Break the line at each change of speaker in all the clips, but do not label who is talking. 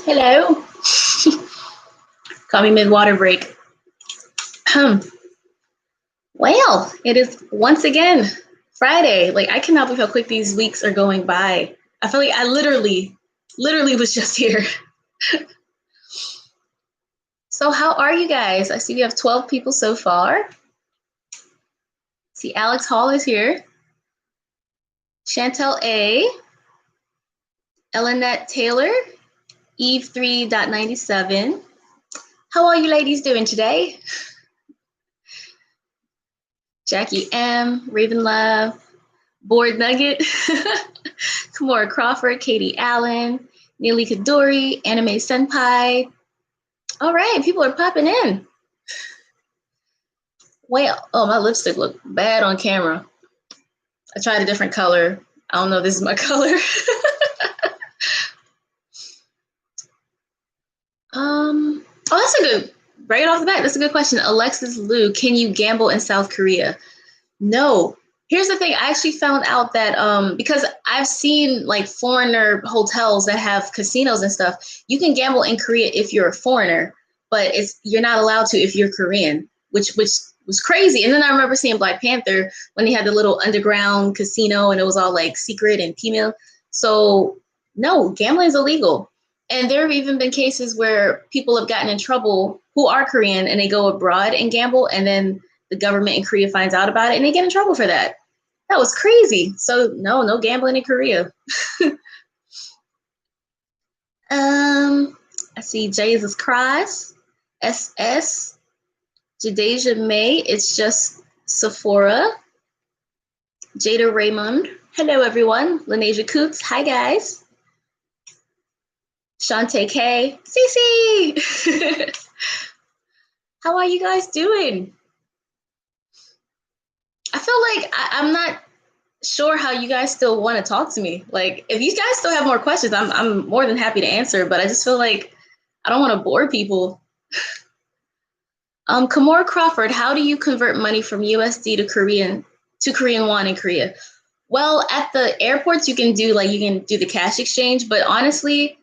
Hello. Call me mid-water break. Well, it is once again Friday. Like, I cannot believe how quick these weeks are going by. I feel like I literally was just here. So how are you guys? I see we have 12 people so far. See, Alex Hall is here. Chantel A. Elinette Taylor. Eve 3.97. How are you ladies doing today? Jackie M. Raven Love. Board Nugget. Kamora Crawford. Katie Allen. Neely Kadori. Anime Senpai. All right, people are popping in. Well, oh, my lipstick looked bad on camera. I tried a different color. I don't know if this is my color. Oh, that's a good, right off the bat, that's a good question. Alexis Liu, can you gamble in South Korea? No. Here's the thing. I actually found out that because I've seen like foreigner hotels that have casinos and stuff, you can gamble in Korea if you're a foreigner, but you're not allowed to if you're Korean, which was crazy. And then I remember seeing Black Panther when they had the little underground casino and it was all like secret and female. So no, gambling is illegal. And there have even been cases where people have gotten in trouble who are Korean and they go abroad and gamble, and then the government in Korea finds out about it and they get in trouble for that. That was crazy. So no gambling in Korea. I see Jesus Christ, SS, Jadeja May, it's just Sephora, Jada Raymond, hello everyone, Lanesia Coots, hi guys, Shantae K, Cece, how are you guys doing? I feel like I'm not sure how you guys still want to talk to me. Like, if you guys still have more questions, I'm more than happy to answer, but I just feel like I don't want to bore people. Kamora Crawford, how do you convert money from USD to Korean won in Korea? Well, at the airports, you can do the cash exchange, but honestly,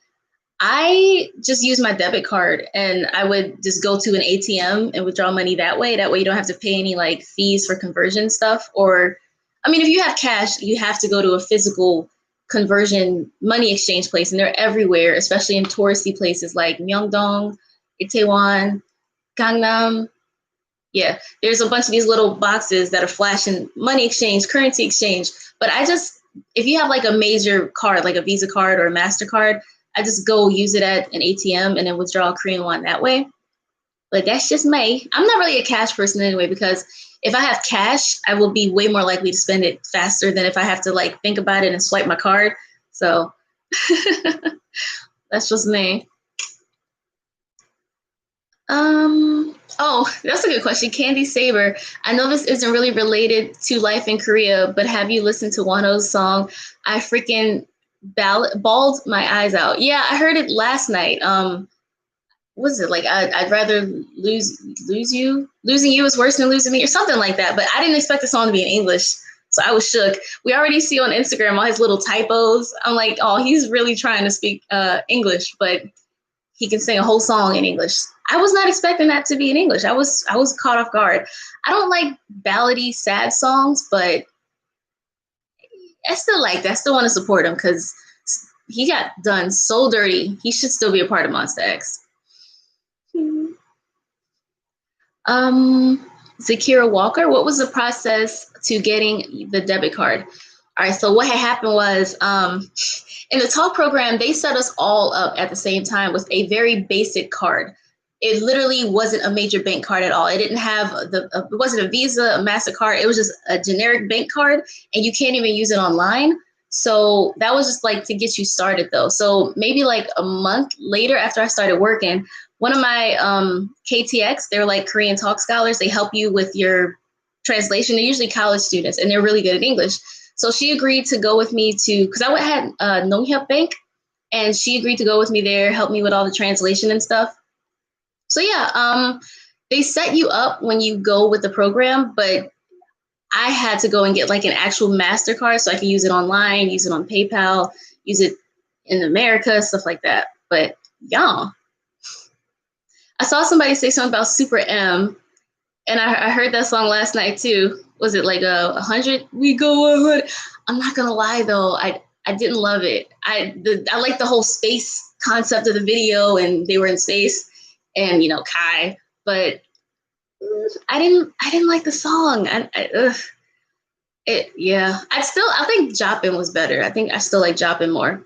I just use my debit card and I would just go to an ATM and withdraw money that way. That way you don't have to pay any like fees for conversion stuff. Or, I mean, if you have cash, you have to go to a physical conversion money exchange place, and they're everywhere, especially in touristy places like Myeongdong, Itaewon, Gangnam. Yeah, there's a bunch of these little boxes that are flashing money exchange, currency exchange. But if you have like a major card, like a Visa card or a MasterCard, I just go use it at an ATM and then withdraw Korean won that way. But that's just me. I'm not really a cash person anyway, because if I have cash, I will be way more likely to spend it faster than if I have to like think about it and swipe my card. So that's just me. Oh, that's a good question. Candy Saber. I know this isn't really related to life in Korea, but have you listened to Wano's song? I freaking bawled my eyes out. Yeah, I heard it last night. Was it like I'd rather lose you? Losing you is worse than losing me, or something like that. But I didn't expect the song to be in English, so I was shook. We already see on Instagram all his little typos. I'm like, oh, he's really trying to speak English, but he can sing a whole song in English. I was not expecting that to be in English. I was caught off guard. I don't like ballady, sad songs, but I still like that. I still want to support him because he got done so dirty. He should still be a part of Monsta X. Zakira Walker, what was the process to getting the debit card? All right, so what had happened was in the talk program, they set us all up at the same time with a very basic card. It literally wasn't a major bank card at all. It didn't have it wasn't a Visa, a MasterCard. It was just a generic bank card, and you can't even use it online. So that was just like to get you started though. So maybe like a month later after I started working, one of my KTX, they're like Korean Talk Scholars. They help you with your translation. They're usually college students and they're really good at English. So she agreed to go with me because I had Nonghyup Bank, and she agreed to go with me there, help me with all the translation and stuff. So yeah, they set you up when you go with the program, but I had to go and get like an actual MasterCard so I can use it online, use it on PayPal, use it in America, stuff like that. But Yeah. I saw somebody say something about Super M, and I heard that song last night too. Was it like 100? We go 100. I'm not gonna lie though, I didn't love it. I like the whole space concept of the video, and they were in space, and Kai, but I didn't like the song. Yeah. I think Joppin was better. I think I still like Joppin more.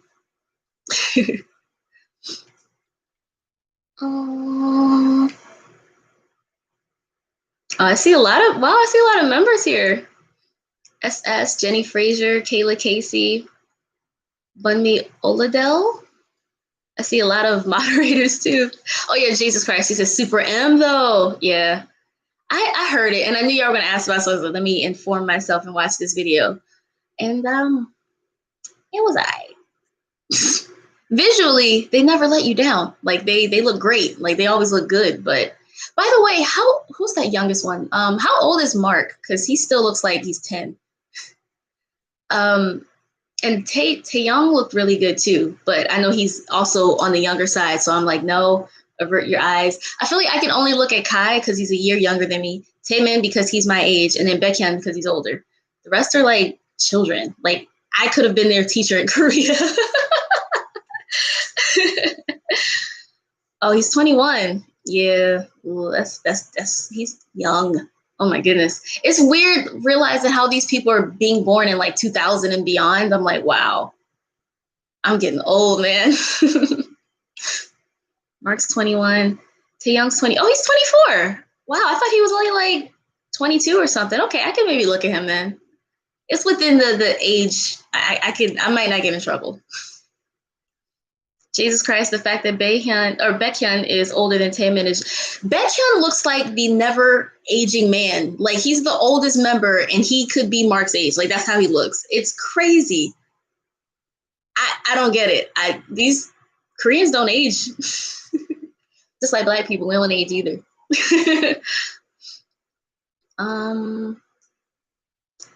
Oh, I see a lot of members here. SS, Jenny Frazier, Kayla Casey, Bunmi Oladell. I see a lot of moderators too. Oh yeah, Jesus Christ. He says Super M though. Yeah. I heard it and I knew y'all were gonna ask about, so I was like, let me inform myself and watch this video. And it was visually, they never let you down. Like they look great. Like they always look good. But by the way, who's that youngest one? How old is Mark? Because he still looks like he's 10. And Taeyong looked really good too, but I know he's also on the younger side. So I'm like, no, avert your eyes. I feel like I can only look at Kai because he's a year younger than me, Taemin because he's my age, and then Baekhyun because he's older. The rest are like children. Like I could have been their teacher in Korea. Oh, he's 21. Yeah, ooh, that's he's young. Oh my goodness. It's weird realizing how these people are being born in like 2000 and beyond. I'm like, wow, I'm getting old, man. Mark's 21. Taeyong's 20. Oh, he's 24. Wow, I thought he was only like 22 or something. Okay, I can maybe look at him then. It's within the age. I might not get in trouble. Jesus Christ, the fact that Baekhyun is older than Taemin is. Baekhyun looks like the never aging man. Like he's the oldest member and he could be Mark's age. Like that's how he looks. It's crazy. I don't get it. These Koreans don't age. Just like black people, we don't age either.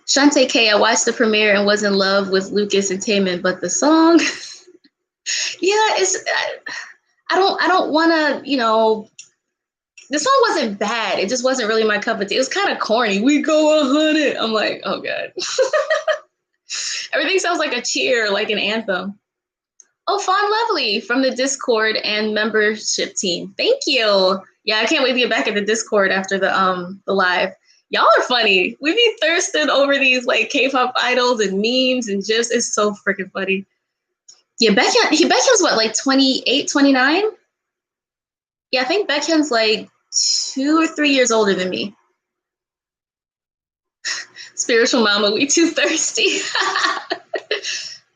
Shantae K, I watched the premiere and was in love with Lucas and Taemin, but the song, yeah, I don't want to, the song wasn't bad. It just wasn't really my cup of tea. It was kind of corny. We go 100. I'm like, oh God. Everything sounds like a cheer, like an anthem. Oh, Fawn Lovely from the Discord and membership team. Thank you. Yeah, I can't wait to get back in the Discord after the live. Y'all are funny. We be thirsting over these like K-pop idols and memes and just it's so freaking funny. Yeah, Baekhyun's what, like 28, 29? Yeah, I think Baekhyun's like 2 or 3 years older than me. Spiritual mama, we too thirsty.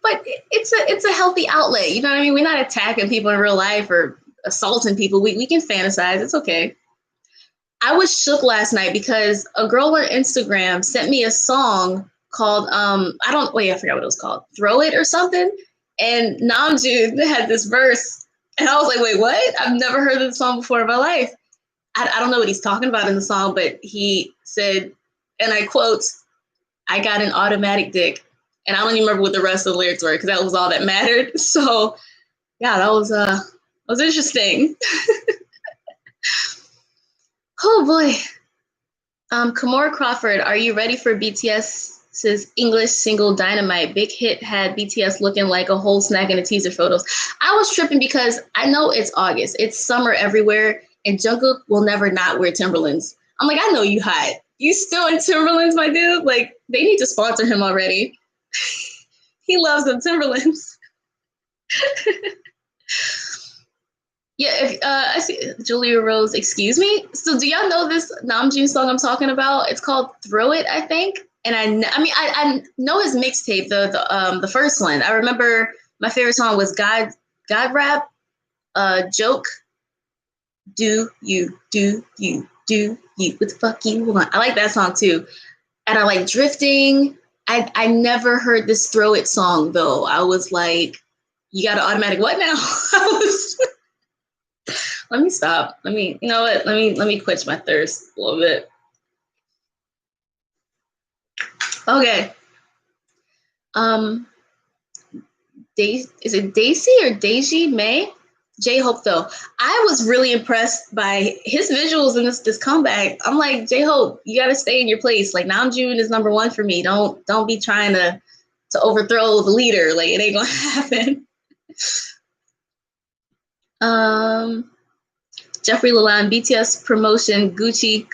But it's a healthy outlet. You know what I mean? We're not attacking people in real life or assaulting people. We can fantasize. It's okay. I was shook last night because a girl on Instagram sent me a song called I forgot what it was called. Throw It or something. And Namjoon had this verse. And I was like, wait, what? I've never heard of this song before in my life. I don't know what he's talking about in the song, but he said, and I quote, I got an automatic dick. And I don't even remember what the rest of the lyrics were because that was all that mattered. So yeah, that was interesting. Oh boy. Kamora Crawford, are you ready for BTS's English single Dynamite? Big hit had BTS looking like a whole snack in the teaser photos. I was tripping because I know it's August. It's summer everywhere, and Jungkook will never not wear Timberlands. I'm like, I know you hot. You still in Timberlands, my dude? Like, they need to sponsor him already. He loves them Timberlands. Yeah, I see Julia Rose, excuse me. So do y'all know this Namjoon song I'm talking about? It's called Throw It, I think. And I know his mixtape, the first one. I remember my favorite song was God Rap, Joke, Do You, what the fuck you want? I like that song too. And I like Drifting. I never heard this Throw It song though. I was like, you got an automatic what now? Let me stop. You know what? Let me quench my thirst a little bit. Okay. Is it Daisy or Deji May? J-Hope though, I was really impressed by his visuals in this comeback. I'm like, J-Hope, you gotta stay in your place. Like Namjoon is number one for me. Don't be trying to overthrow the leader. Like it ain't gonna happen. Um, Jeffrey Lalonde, BTS promotion, Gucci,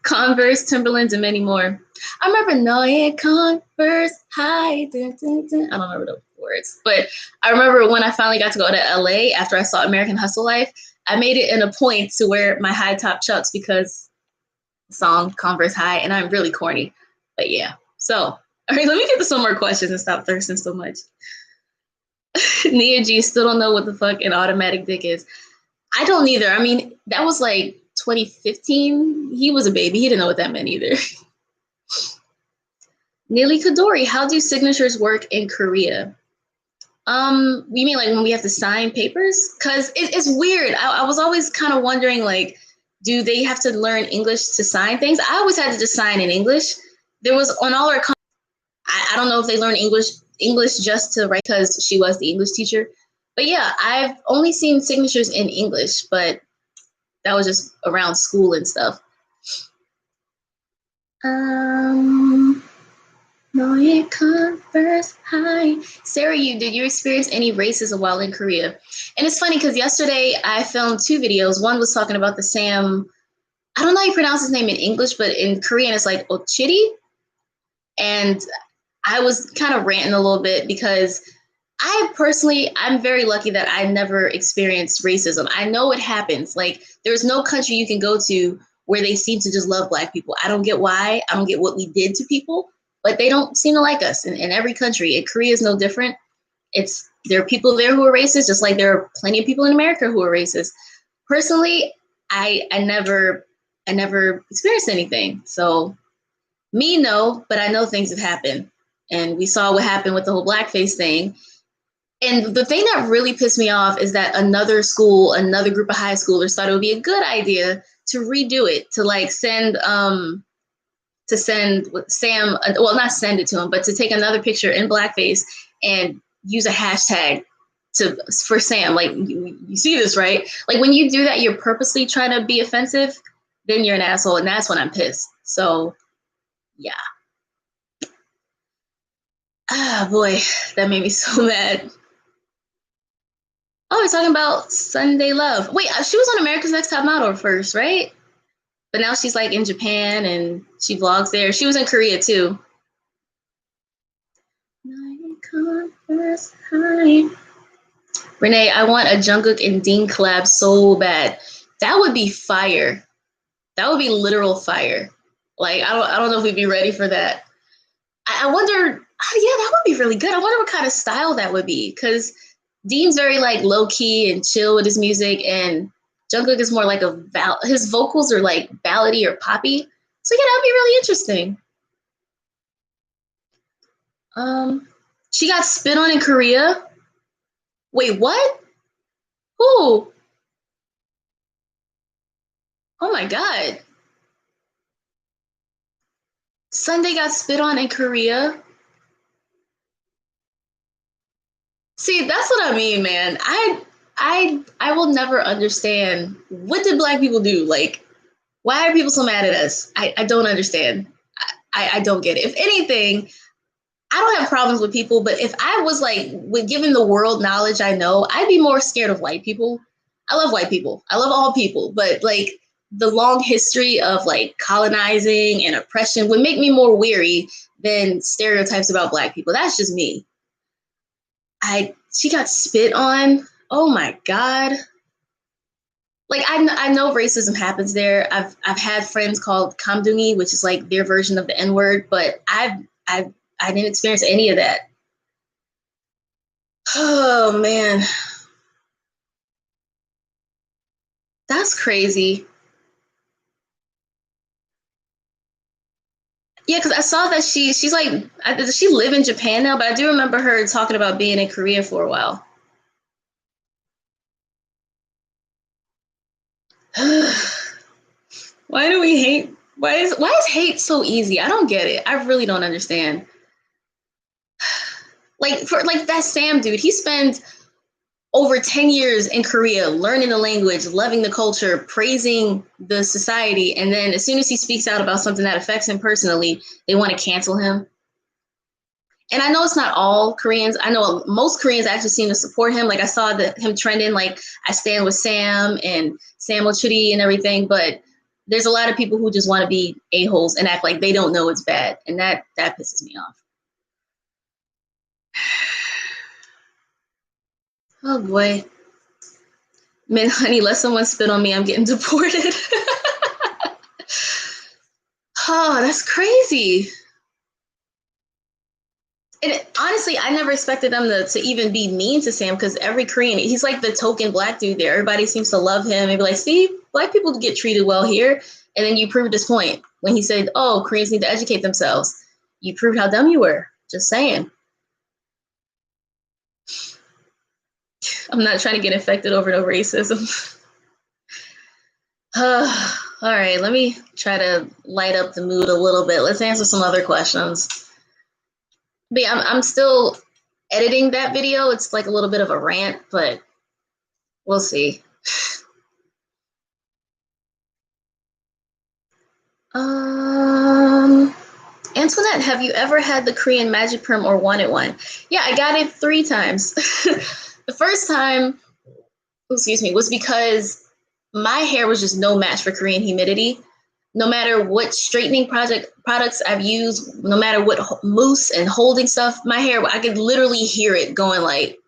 Converse, Timberlands, and many more. I remember Noye Converse, hi. Dun, dun, dun. I don't remember the words, but I remember when I finally got to go to LA after I saw American Hustle Life, I made it in a point to wear my high top chucks because the song Converse High, and I'm really corny. But yeah, so all right, let me get to some more questions and stop thirsting so much. Nia G still don't know what the fuck an automatic dick is. I don't either. I mean, that was like 2015. He was a baby. He didn't know what that meant either. Neely Kadori, how do signatures work in Korea? You mean like when we have to sign papers? Because it's weird. I was always kind of wondering, like, do they have to learn English to sign things? I always had to just sign in English. There was on all our. I don't know if they learn English just to write because she was the English teacher. But yeah, I've only seen signatures in English, but that was just around school and stuff. No, you Converse, hi. Sarah, did you experience any racism while in Korea? And it's funny because yesterday I filmed two videos. One was talking about the Sam, I don't know how you pronounce his name in English, but in Korean it's like Ochiri. And I was kind of ranting a little bit because I'm very lucky that I never experienced racism. I know it happens. Like, there's no country you can go to where they seem to just love Black people. I don't get why. I don't get what we did to people, but they don't seem to like us in every country. And Korea is no different. There are people there who are racist, just like there are plenty of people in America who are racist. Personally, I never experienced anything. So me, no, but I know things have happened. And we saw what happened with the whole Blackface thing. And the thing that really pissed me off is that another group of high schoolers thought it would be a good idea to redo it, to like send Sam, well, not send it to him, but to take another picture in blackface and use a hashtag for Sam. Like, you see this, right? Like, when you do that, you're purposely trying to be offensive, then you're an asshole, and that's when I'm pissed. So, yeah. Ah, boy, that made me so mad. Oh, we're talking about Sunday Love. Wait, she was on America's Next Top Model first, right? But now she's like in Japan and she vlogs there. She was in Korea too. Renee, I want a Jungkook and Dean collab so bad. That would be fire. That would be literal fire. Like, I don't know if we'd be ready for that. I wonder, yeah, that would be really good. I wonder what kind of style that would be, because Dean's very like low key and chill with his music, and Jungkook is more like his vocals are like ballady or poppy. So yeah, that'd be really interesting. She got spit on in Korea. Wait, what? Who? Oh my god. Sunday got spit on in Korea. See, that's what I mean, man. I will never understand, what did Black people do? Like, why are people so mad at us? I don't understand. I don't get it. If anything, I don't have problems with people, but if I was like, with given the world knowledge I know, I'd be more scared of white people. I love white people. I love all people, but like the long history of like colonizing and oppression would make me more weary than stereotypes about Black people. That's just me. She got spit on. Oh my God. Like, I know racism happens there. I've had friends called kamdungi, which is like their version of the N-word, but I didn't experience any of that. Oh man, that's crazy. Yeah, because I saw that she's like, does she live in Japan now? But I do remember her talking about being in Korea for a while. Why do we hate? Why is hate so easy? I don't get it. I really don't understand. Like, for like that Sam dude, he spends over 10 years in Korea, learning the language, loving the culture, praising the society. And then as soon as he speaks out about something that affects him personally, they want to cancel him. And I know it's not all Koreans. I know most Koreans actually seem to support him. Like I saw him trending, like I stand with Sam and Sam Ochuri and everything. But there's a lot of people who just want to be a-holes and act like they don't know it's bad. And that pisses me off. Oh boy. Man, honey, let someone spit on me. I'm getting deported. Oh, that's crazy. And honestly, I never expected them to even be mean to Sam because every Korean, he's like the token black dude there. Everybody seems to love him and be like, see, black people get treated well here. And then you proved his point when he said, oh, Koreans need to educate themselves. You proved how dumb you were. Just saying. I'm not trying to get infected over no racism. All right, let me try to light up the mood a little bit. Let's answer some other questions. But yeah, I'm still editing that video. It's like a little bit of a rant, but we'll see. Antoinette, have you ever had the Korean magic perm or wanted one? Yeah, I got it 3 times. The first time, was because my hair was just no match for Korean humidity. No matter what straightening products I've used, no matter what mousse and holding stuff, my hair, I could literally hear it going like,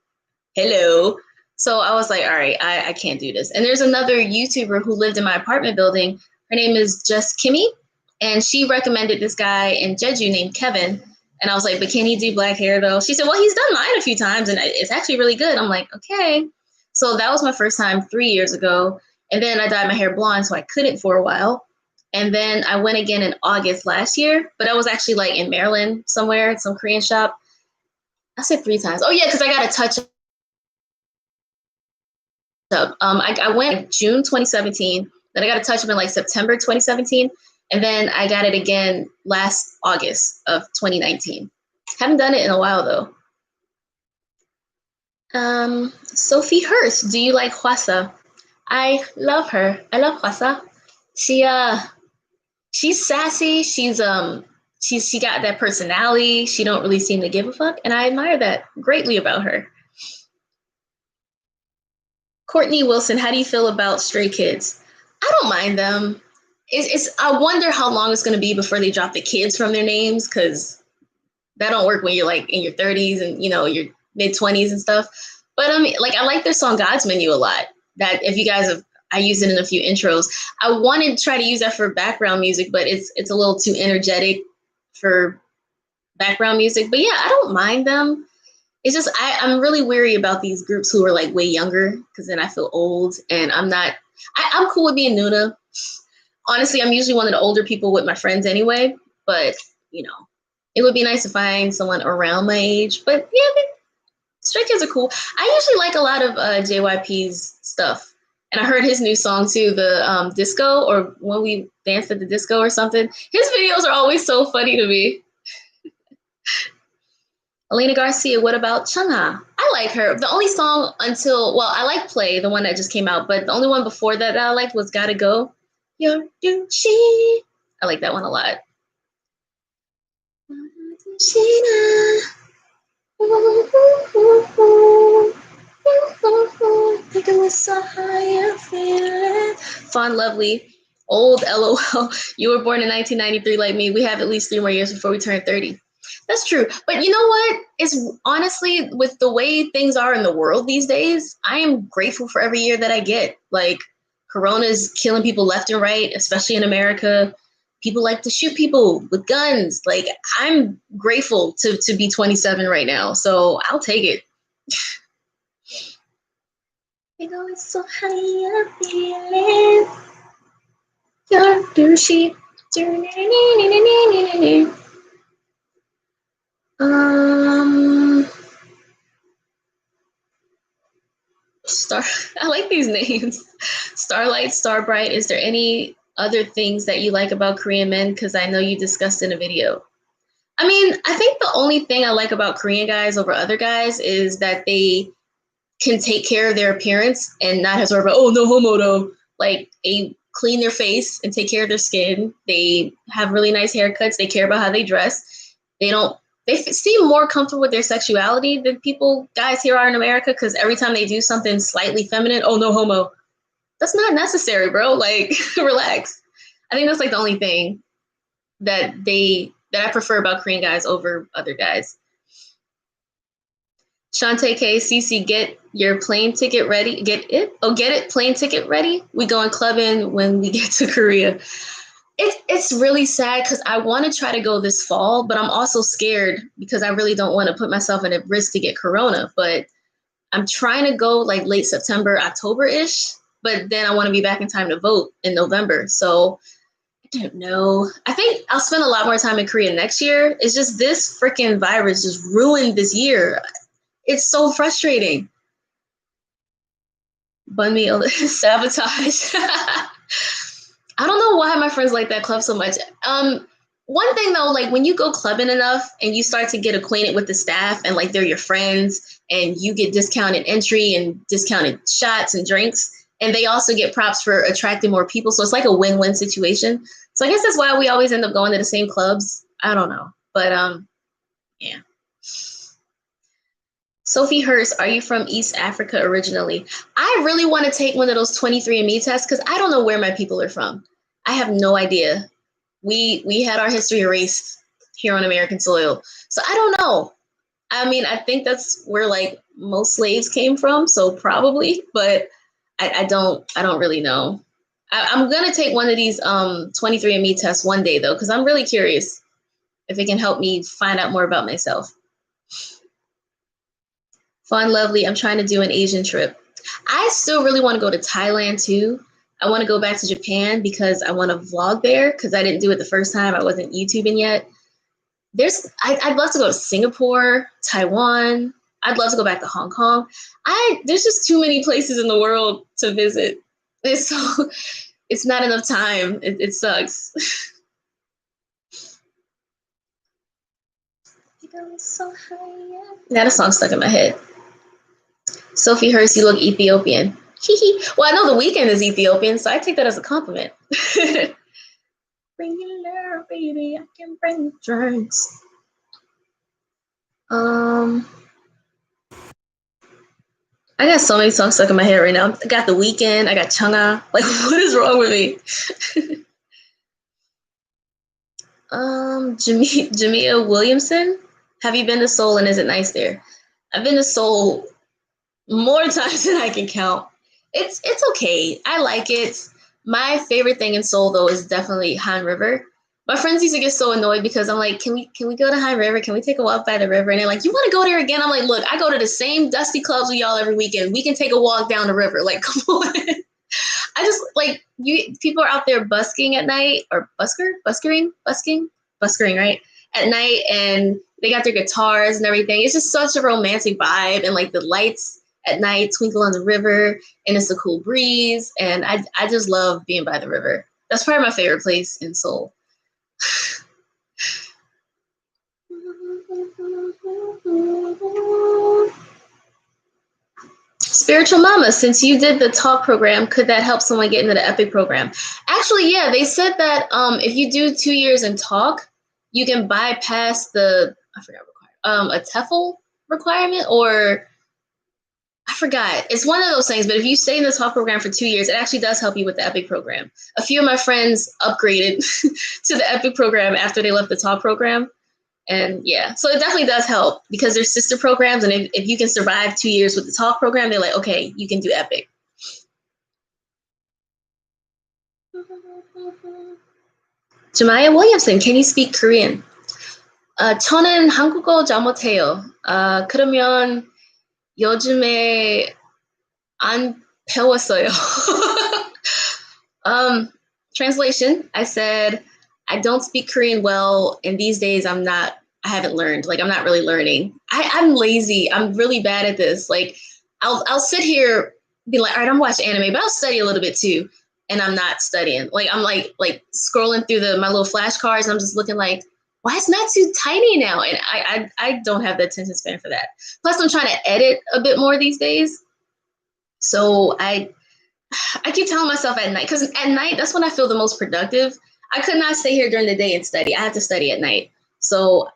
hello. So I was like, all right, I can't do this. And there's another YouTuber who lived in my apartment building. Her name is Just Kimmy. And she recommended this guy in Jeju named Kevin. And I was like, but can he do black hair though? She said, well, he's done mine a few times and it's actually really good. I'm like, okay. So that was my first time 3 years ago. And then I dyed my hair blonde, so I couldn't for a while. And then I went again in August last year, but I was actually like in Maryland somewhere at some Korean shop. I said 3 times. Oh yeah, because I got a touch up. I went in June 2017, then I got a touch up in like September 2017, and then I got it again last August of 2019. Haven't done it in a while though. Sophie Hurst, do you like Hwasa? I love her. I love Hwasa. She's sassy. She got that personality. She don't really seem to give a fuck, and I admire that greatly about her. Courtney Wilson, how do you feel about Stray Kids? I don't mind them. I wonder how long it's going to be before they drop the kids from their names, because that don't work when you're like in your 30s and your mid 20s and stuff. But I mean, like, I like their song God's Menu a lot. That if you guys have, I use it in a few intros. I wanted to try to use that for background music, but it's a little too energetic for background music. But yeah, I don't mind them. It's just I'm really weary about these groups who are like way younger, because then I feel old, and I'm cool with being Nuna. Honestly, I'm usually one of the older people with my friends anyway, but it would be nice to find someone around my age. But yeah, Stray Kids are cool. I usually like a lot of JYP's stuff. And I heard his new song too, the disco, or when we danced at the disco or something. His videos are always so funny to me. Elena Garcia, what about Chungha? I like her. The only song I like Play, the one that just came out, but the only one before that I liked was Gotta Go. Your Dushi. I like that one a lot. Fun, lovely, old, LOL. You were born in 1993 like me. We have at least 3 more years before we turn 30. That's true. But you know what? It's honestly, with the way things are in the world these days, I am grateful for every year that I get. Like, Corona's killing people left and right, especially in America. People like to shoot people with guns. Like, I'm grateful to be 27 right now. So I'll take it. You're going so high, I'm feeling your douchey. I like these names. Starlight, Starbright. Is there any other things that you like about Korean men? Because I know you discussed in a video. I mean, I think the only thing I like about Korean guys over other guys is that they can take care of their appearance and not have to worry about, oh, no homo though. Like, they clean their face and take care of their skin. They have really nice haircuts. They care about how they dress. They seem more comfortable with their sexuality than guys here are in America, because every time they do something slightly feminine, oh, no homo. That's not necessary, bro. Like, relax. I think that's like the only thing that I prefer about Korean guys over other guys. Shantae K, CC, get your plane ticket ready. Get it, plane ticket ready. We going clubbing when we get to Korea. It's really sad because I want to try to go this fall, but I'm also scared because I really don't want to put myself at a risk to get corona. But I'm trying to go like late September, October-ish, but then I want to be back in time to vote in November. So I don't know. I think I'll spend a lot more time in Korea next year. It's just this freaking virus just ruined this year. It's so frustrating. Bun me sabotage. I don't know why my friends like that club so much. One thing though, like when you go clubbing enough and you start to get acquainted with the staff and like they're your friends and you get discounted entry and discounted shots and drinks, and they also get props for attracting more people. So it's like a win-win situation. So I guess that's why we always end up going to the same clubs. I don't know. But yeah. Sophie Hurst, are you from East Africa originally? I really want to take one of those 23andMe tests because I don't know where my people are from. I have no idea. We had our history erased here on American soil. So I don't know. I mean, I think that's where like most slaves came from. So probably, but I don't really know. I'm going to take one of these 23andMe tests one day though, because I'm really curious if it can help me find out more about myself. Fun, lovely. I'm trying to do an Asian trip. I still really want to go to Thailand too. I want to go back to Japan because I want to vlog there because I didn't do it the first time. I wasn't YouTubing yet. I'd love to go to Singapore, Taiwan. I'd love to go back to Hong Kong. There's just too many places in the world to visit. It's not enough time. It sucks. Now the song's stuck in my head. Sophie Hurst, you look Ethiopian. Well, I know The Weeknd is Ethiopian, so I take that as a compliment. Bring your love, baby. I can bring drinks. I got so many songs stuck in my head right now. I got The Weeknd. I got Chungha. Like, what is wrong with me? Jamia Williamson. Have you been to Seoul and is it nice there? I've been to Seoul more times than I can count. It's okay. I like it. My favorite thing in Seoul though is definitely Han River. My friends used to get so annoyed because I'm like, can we go to Han River? Can we take a walk by the river? And they're like, you want to go there again? I'm like, look, I go to the same dusty clubs with y'all every weekend. We can take a walk down the river. Like, come on. I just like people are out there busking at night or buskering, right? At night, and they got their guitars and everything. It's just such a romantic vibe, and like the lights at night twinkle on the river, and it's a cool breeze, and I just love being by the river. That's probably my favorite place in Seoul. Spiritual Mama, since you did the talk program, could that help someone get into the EPIC program? Actually, yeah, they said that if you do 2 years in talk, you can bypass a TEFL requirement, or I forgot. It's one of those things, but if you stay in the talk program for 2 years, it actually does help you with the EPIC program. A few of my friends upgraded to the EPIC program after they left the talk program. And yeah, so it definitely does help because there's sister programs. And if you can survive 2 years with the talk program, they're like, okay, you can do EPIC. Jemiah Williamson, can you speak Korean? 저는 한국어 잘 못해요. 그러면 요즘에 안 배웠어요. Translation, I said, I don't speak Korean well, and these days I haven't learned. Like, I'm not really learning. I'm lazy. I'm really bad at this. Like, I'll sit here, be like, all right, I'm watching anime, but I'll study a little bit too, and I'm not studying. Like, I'm like scrolling through my little flashcards, and I'm just looking like, why is not too tiny now? And I don't have the attention span for that. Plus, I'm trying to edit a bit more these days. So I keep telling myself at night, because at night, that's when I feel the most productive. I could not stay here during the day and study. I have to study at night. So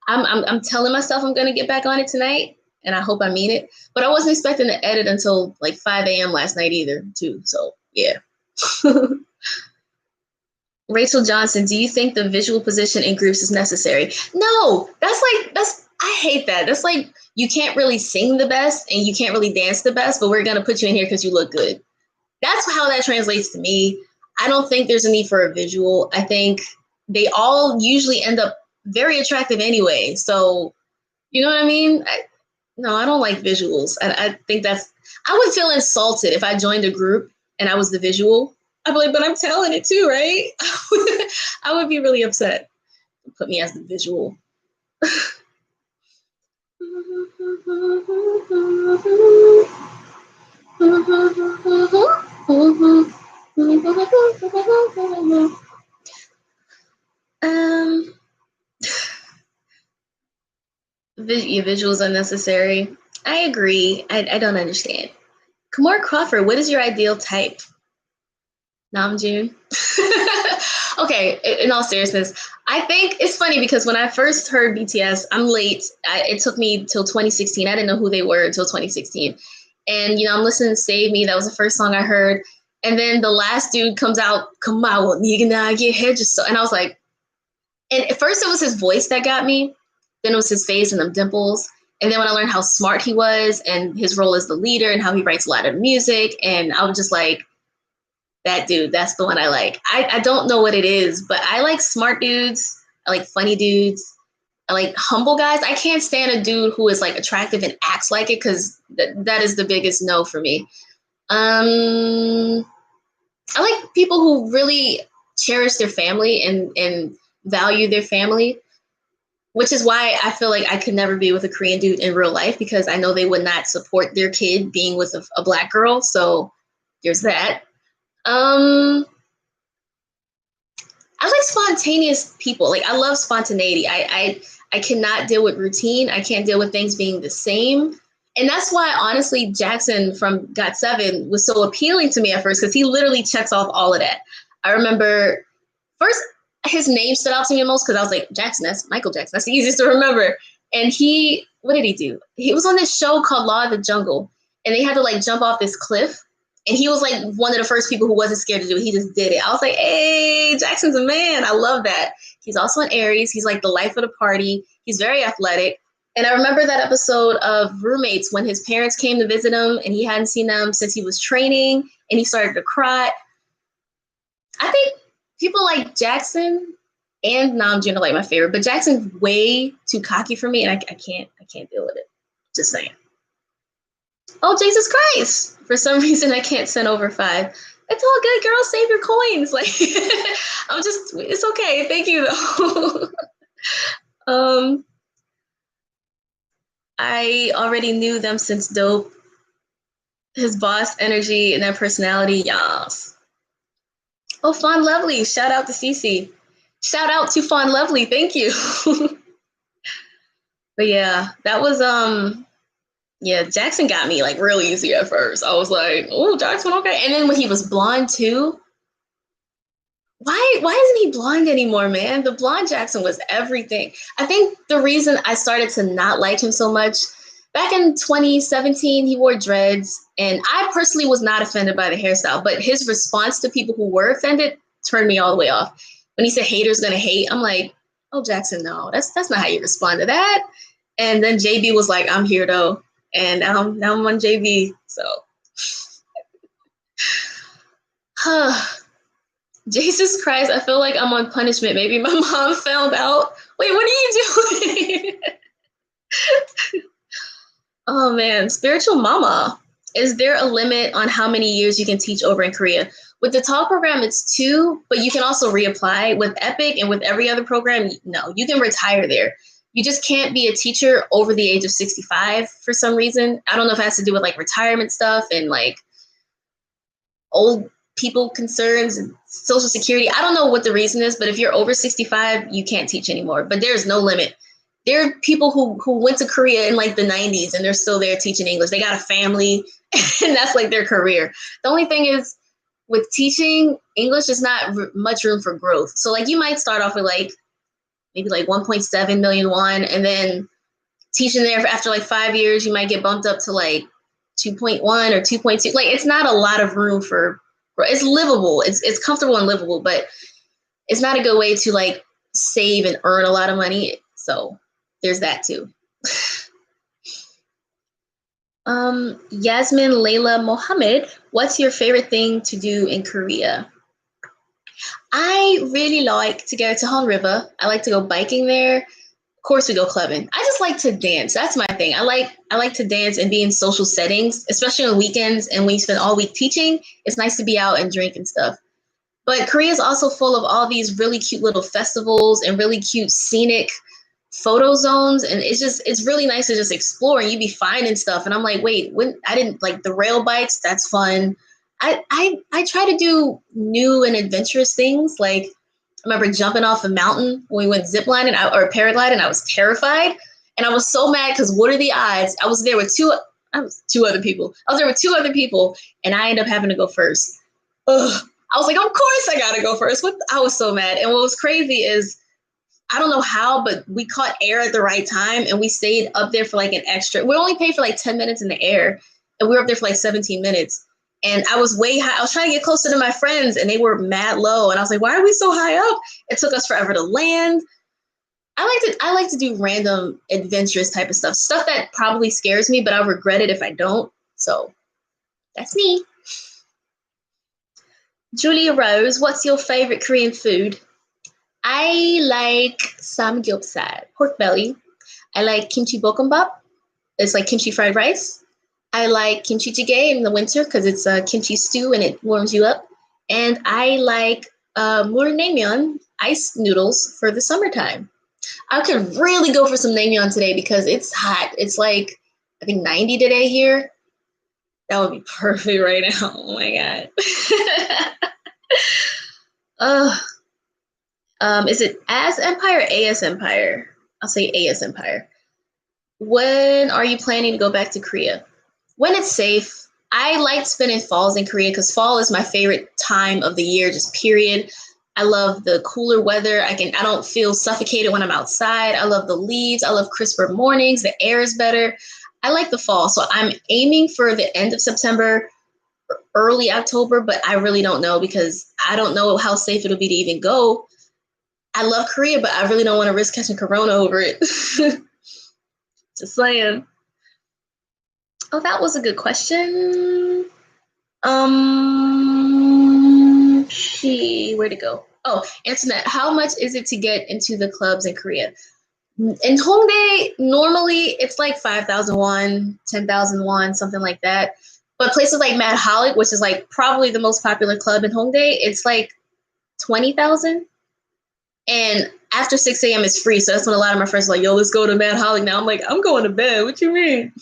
I'm telling myself I'm going to get back on it tonight, and I hope I mean it. But I wasn't expecting to edit until like 5 a.m. last night either, too. So, yeah. Rachel Johnson, do you think the visual position in groups is necessary? No, I hate that. That's like, you can't really sing the best and you can't really dance the best, but we're going to put you in here because you look good. That's how that translates to me. I don't think there's a need for a visual. I think they all usually end up very attractive anyway. So, you know what I mean? No, I don't like visuals. I think I would feel insulted if I joined a group and I was the visual. I'd be like, but I'm talented too, right? I would be really upset. Put me as the visual. Your visuals are necessary. I agree. I don't understand. Kamar Crawford, what is your ideal type? Namjoon. Okay, in all seriousness, I think it's funny because when I first heard BTS, I'm late. It took me till 2016. I didn't know who they were until 2016. And, I'm listening to Save Me. That was the first song I heard. And then the last dude comes out, come on, you can get head just so. And I was like, and at first it was his voice that got me. Then it was his face and them dimples. And then when I learned how smart he was and his role as the leader and how he writes a lot of music, and I was just like, that dude, that's the one I like. I don't know what it is, but I like smart dudes. I like funny dudes. I like humble guys. I can't stand a dude who is like attractive and acts like it, because that is the biggest no for me. I like people who really cherish their family and value their family, which is why I feel like I could never be with a Korean dude in real life, because I know they would not support their kid being with a Black girl. So there's that. I like spontaneous people. Like, I love spontaneity. I cannot deal with routine. I can't deal with things being the same. And that's why, honestly, Jackson from GOT7 was so appealing to me at first, because he literally checks off all of that. I remember first his name stood out to me the most because I was like, Jackson, that's Michael Jackson. That's the easiest to remember. And what did he do? He was on this show called Law of the Jungle, and they had to like jump off this cliff. And he was like one of the first people who wasn't scared to do it. He just did it. I was like, hey, Jackson's a man. I love that. He's also an Aries. He's like the life of the party. He's very athletic. And I remember that episode of Roommates when his parents came to visit him and he hadn't seen them since he was training, and he started to cry. I think people like Jackson and Namjoon are like my favorite, but Jackson's way too cocky for me, and I can't deal with it. Just saying. Oh, Jesus Christ. For some reason, I can't send over 5. It's all good, girl. Save your coins. Like, it's okay. Thank you, though. I already knew them since Dope. His boss energy and that personality, yes. Oh, Fawn Lovely. Shout out to Cece. Shout out to Fawn Lovely. Thank you. But yeah, that was, yeah, Jackson got me like real easy at first. I was like, oh, Jackson, okay. And then when he was blonde too, why isn't he blonde anymore, man? The blonde Jackson was everything. I think the reason I started to not like him so much, back in 2017, he wore dreads, and I personally was not offended by the hairstyle, but his response to people who were offended turned me all the way off. When he said haters gonna hate, I'm like, oh, Jackson, no, that's not how you respond to that. And then JB was like, I'm here though. And now I'm on JB. So, Jesus Christ, I feel like I'm on punishment. Maybe my mom found out. Wait, what are you doing? Oh man, spiritual mama. Is there a limit on how many years you can teach over in Korea? With the TAL program, it's 2, but you can also reapply. With Epic and with every other program, no, you can retire there. You just can't be a teacher over the age of 65 for some reason. I don't know if it has to do with like retirement stuff and like old people concerns and Social Security. I don't know what the reason is, but if you're over 65, you can't teach anymore. But there's no limit. There are people who went to Korea in like the 90s and they're still there teaching English. They got a family. and that's like their career. The only thing is with teaching English, is not much room for growth. So like you might start off with like maybe like 1.7 million won, and then teaching there after like 5 years, you might get bumped up to like 2.1 or 2.2. Like it's not a lot of room for. It's livable. It's comfortable and livable, but it's not a good way to like save and earn a lot of money. So there's that too. Yasmin Layla Mohammed, what's your favorite thing to do in Korea? I really like to go to Han River. I like to go biking there. Of course, we go clubbing. I just like to dance. That's my thing. I like to dance and be in social settings, especially on weekends and when you spend all week teaching. It's nice to be out and drink and stuff. But Korea is also full of all these really cute little festivals and really cute scenic photo zones, and it's really nice to just explore, and you be finding stuff, and I'm like, wait, when I didn't like the rail bikes, that's fun. I try to do new and adventurous things. Like I remember jumping off a mountain when we went ziplining or paragliding. I was terrified, and I was so mad because what are the odds? I was there with two other people. I was there with two other people, and I ended up having to go first. Ugh. I was like, of course I gotta go first. I was so mad. And what was crazy is I don't know how, but we caught air at the right time and we stayed up there for like an extra. We only paid for like 10 minutes in the air and we were up there for like 17 minutes. And I was way high. I was trying to get closer to my friends and they were mad low. And I was like, why are we so high up? It took us forever to land. I like to do random adventurous type of stuff that probably scares me, but I'll regret it if I don't. So that's me. Julia Rose, what's your favorite Korean food? I like samgyeopsal, pork belly. I like kimchi bokkeumbap. It's like kimchi fried rice. I like kimchi jjigae in the winter because it's a kimchi stew and it warms you up. And I like naengmyeon, ice noodles for the summertime. I could really go for some naengmyeon today because it's hot. It's like, I think 90 today here. That would be perfect right now. Oh my God. Is it As Empire or AS Empire? I'll say AS Empire. When are you planning to go back to Korea? When it's safe. I like spending falls in Korea because fall is my favorite time of the year, just period. I love the cooler weather. I don't feel suffocated when I'm outside. I love the leaves. I love crisper mornings. The air is better. I like the fall. So I'm aiming for the end of September, early October, but I really don't know because I don't know how safe it'll be to even go. I love Korea, but I really don't want to risk catching corona over it. Just saying. Oh, that was a good question. Where'd it go? Oh, Antoinette, how much is it to get into the clubs in Korea? In Hongdae, normally it's like 5,000 won, 10,000 won, something like that. But places like Mad Holic, which is like probably the most popular club in Hongdae, it's like 20,000. And after 6 a.m. it's free. So that's when a lot of my friends are like, yo, let's go to Mad Holic now. I'm like, I'm going to bed. What you mean?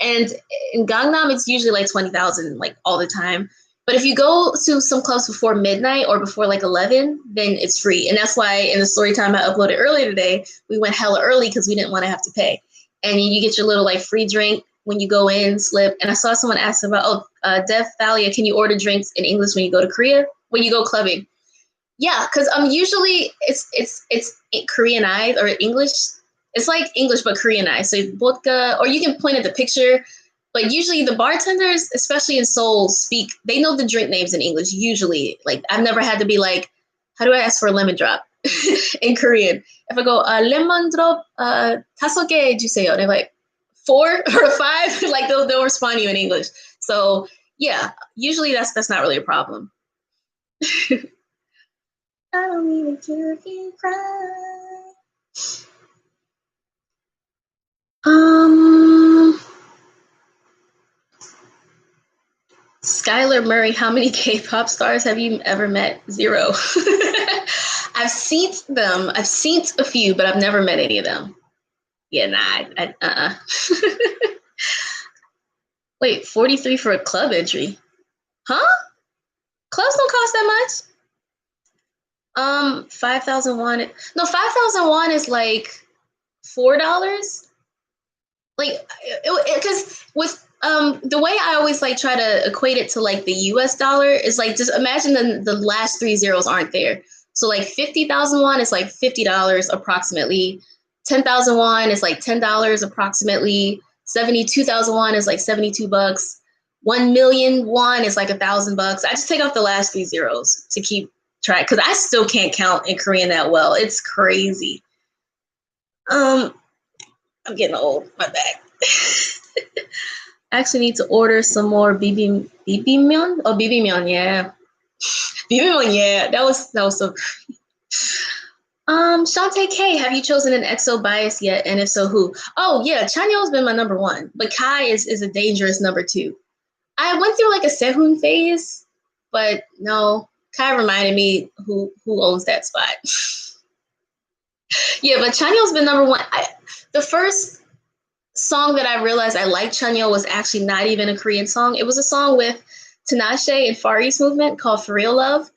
And in Gangnam, it's usually like 20,000, like all the time. But if you go to some clubs before midnight or before like 11, then it's free. And that's why in the story time I uploaded earlier today, we went hella early because we didn't want to have to pay. And you get your little like free drink when you go in, slip. And I saw someone ask about, Def Thalia, can you order drinks in English when you go to Korea? When you go clubbing? Yeah, because usually it's Koreanized or English. It's like English but Koreanized. So vodka, or you can point at the picture. But usually the bartenders, especially in Seoul, they know the drink names in English. Usually, like I've never had to be like, how do I ask for a lemon drop in Korean? If I go lemon drop, 다섯 개 주세요, they're like 4 or 5. Like they'll respond to you in English. So yeah, usually that's not really a problem. I don't even care if you cry. Skylar Murray, how many K-pop stars have you ever met? 0. I've seen them. I've seen a few, but I've never met any of them. Yeah, nah. Wait, 43 for a club entry? Huh? Clubs don't cost that much. 5,000 won. No, 5,000 won is like $4. Like, because with The way I always like try to equate it to like the US dollar is like just imagine the last three zeros aren't there. So like 50,000 won is like $50 approximately. 10,000 won is like $10 approximately. 72,000 won is like $72. 1 million won is like $1,000. I just take off the last three zeros to keep track because I still can't count in Korean that well. It's crazy. I'm getting old. My back. I actually need to order some more bibimyeon. Oh, bibimyeon, yeah. Bibimyeon, yeah. That was so great. Shantae K, have you chosen an EXO bias yet? And if so, who? Oh yeah, Chanyeol's been my number one, but Kai is a dangerous number two. I went through like a Sehun phase, but no, Kai reminded me who owns that spot. Yeah, but Chanyeol's been number one. The first song that I realized I liked Chanyeol was actually not even a Korean song. It was a song with Tinashe and Far East Movement called For Real Love.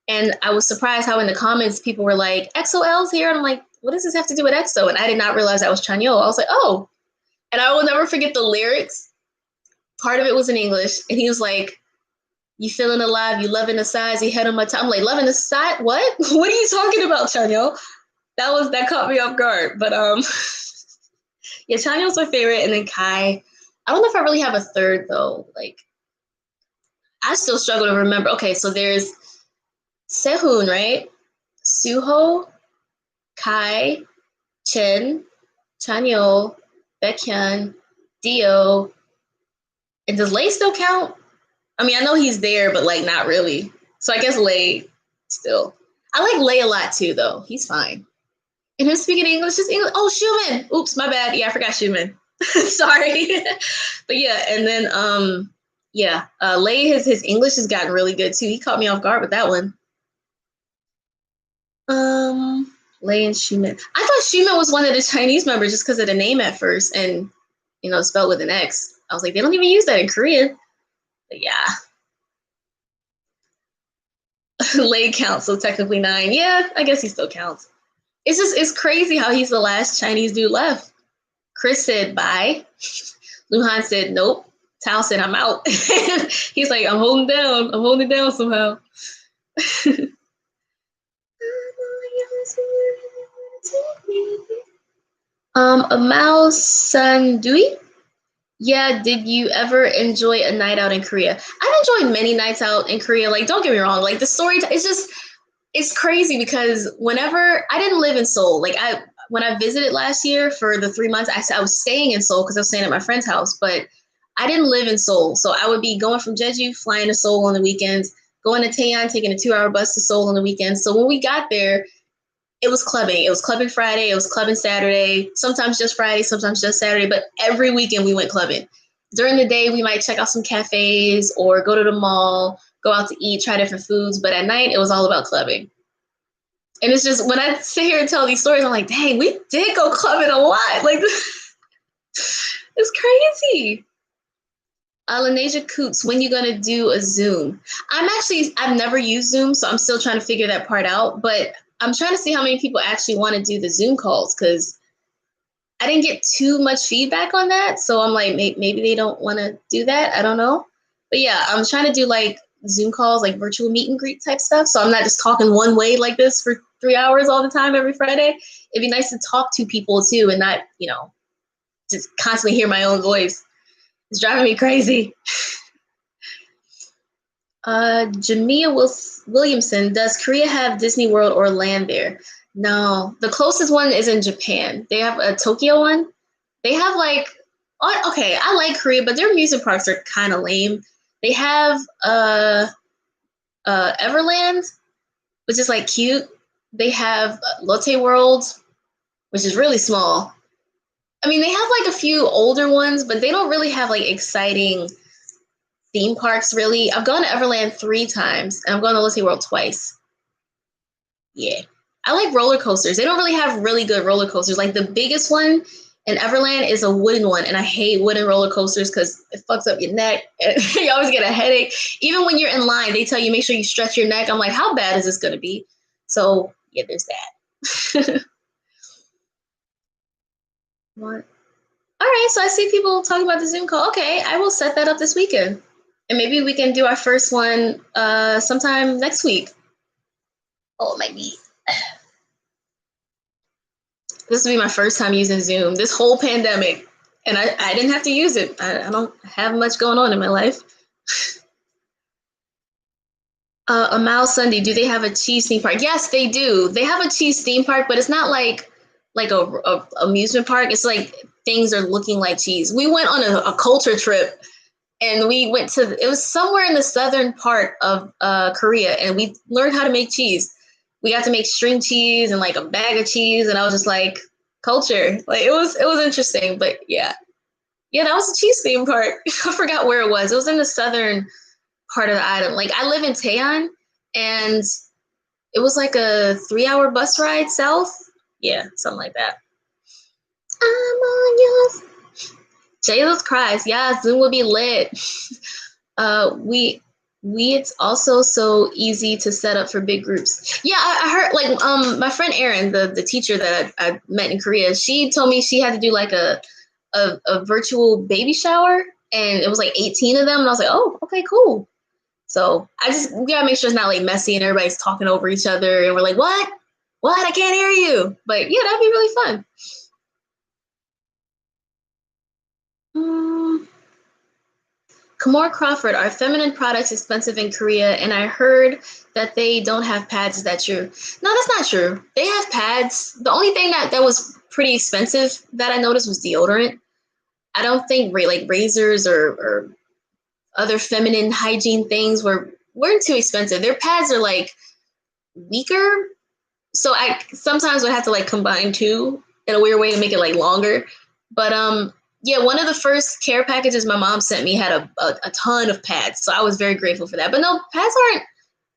And I was surprised how in the comments people were like, XOL's here. And I'm like, what does this have to do with EXO? And I did not realize that was Chanyeol. I was like, oh. And I will never forget the lyrics. Part of it was in English. And he was like, you feeling alive, you loving the size, you head on my time. I'm like, loving the side? What? What are you talking about, Chanyeol? That caught me off guard. But yeah, Chanyeol's my favorite. And then Kai. I don't know if I really have a third though. Like, I still struggle to remember. Okay, so there's Sehun, right? Suho, Kai, Chen, Chanyeol, Baekhyun, Dio, and does Lay still count? I mean, I know he's there, but like not really. So I guess Lay still. I like Lay a lot too, though. He's fine. And him speaking English, just English. Oh, Schumann. Oops, my bad. Yeah, I forgot Schumann. Sorry. But yeah, and then Lay his English has gotten really good too. He caught me off guard with that one. Lay and Schumann. I thought Schumann was one of the Chinese members just because of the name at first, and spelled with an X. I was like, they don't even use that in Korean. But yeah. Lay counts, so technically 9. Yeah, I guess he still counts. It's crazy how he's the last Chinese dude left. Chris said bye. Luhan said nope. Tao said I'm out. He's like, I'm holding down. I'm holding it down somehow. Amal Sandui. Yeah, did you ever enjoy a night out in Korea? I've enjoyed many nights out in Korea. Like, don't get me wrong. Like, the story, it's crazy because whenever I didn't live in Seoul, like when I visited last year for the 3 months, I was staying in Seoul because I was staying at my friend's house, but I didn't live in Seoul. So I would be going from Jeju, flying to Seoul on the weekends, going to Taeyeon, taking a 2-hour bus to Seoul on the weekends. So when we got there, it was clubbing. It was clubbing Friday. It was clubbing Saturday. Sometimes just Friday, sometimes just Saturday. But every weekend we went clubbing. During the day, we might check out some cafes or go to the mall, go out to eat, try different foods. But at night, it was all about clubbing. And it's just, when I sit here and tell these stories, I'm like, dang, we did go clubbing a lot. Like, it's crazy. Lanesia Coots, when you gonna do a Zoom? I've never used Zoom, so I'm still trying to figure that part out. But I'm trying to see how many people actually want to do the Zoom calls because I didn't get too much feedback on that. So I'm like, maybe they don't want to do that. I don't know. But yeah, I'm trying to do like Zoom calls, like virtual meet and greet type stuff. So I'm not just talking one way like this for 3 hours all the time every Friday. It'd be nice to talk to people too and not, just constantly hear my own voice. It's driving me crazy. Jamia Williamson, does Korea have Disney World or land there? No, the closest one is in Japan. They have a Tokyo one. They have okay, I like Korea, but their amusement parks are kind of lame. They have Everland, which is like cute. They have Lotte World, which is really small. I mean, they have like a few older ones, but they don't really have like exciting theme parks, really. I've gone to Everland 3 times, and I've gone to Lotte World twice. Yeah. I like roller coasters. They don't really have really good roller coasters. Like the biggest one in Everland is a wooden one, and I hate wooden roller coasters because it fucks up your neck. And you always get a headache. Even when you're in line, they tell you make sure you stretch your neck. I'm like, how bad is this going to be? So yeah, there's that. What? All right, so I see people talking about the Zoom call. Okay, I will set that up this weekend. And maybe we can do our first one sometime next week. Oh, it might be. This will be my first time using Zoom this whole pandemic. And I didn't have to use it. I don't have much going on in my life. Amal Sunday, do they have a cheese theme park? Yes, they do. They have a cheese theme park, but it's not like a amusement park. It's like things are looking like cheese. We went on a culture trip, and we went to, it was somewhere in the southern part of Korea, and we learned how to make cheese. We got to make string cheese and like a bag of cheese, and I was just like, culture. Like it was interesting, but yeah. Yeah, that was a cheese theme park. I forgot where it was. It was in the southern part of the island. Like I live in Taeyeon, and it was like a 3-hour bus ride south. Yeah, something like that. I'm on yours. Jesus Christ, yeah, Zoom would be lit. We it's also so easy to set up for big groups. Yeah, I heard like my friend Erin, the teacher that I met in Korea, she told me she had to do like a virtual baby shower, and it was like 18 of them, and I was like, oh, okay, cool. So we gotta make sure it's not like messy and everybody's talking over each other, and we're like, what? What? I can't hear you. But yeah, that'd be really fun. Um, Kamor Crawford, are feminine products expensive in Korea? And I heard that they don't have pads. Is that true? No, that's not true. They have pads. The only thing that was pretty expensive that I noticed was deodorant. I don't think like razors or other feminine hygiene things weren't too expensive. Their pads are like weaker, so I sometimes would have to like combine two in a weird way to make it like longer. But yeah, one of the first care packages my mom sent me had a ton of pads, so I was very grateful for that. But no, pads aren't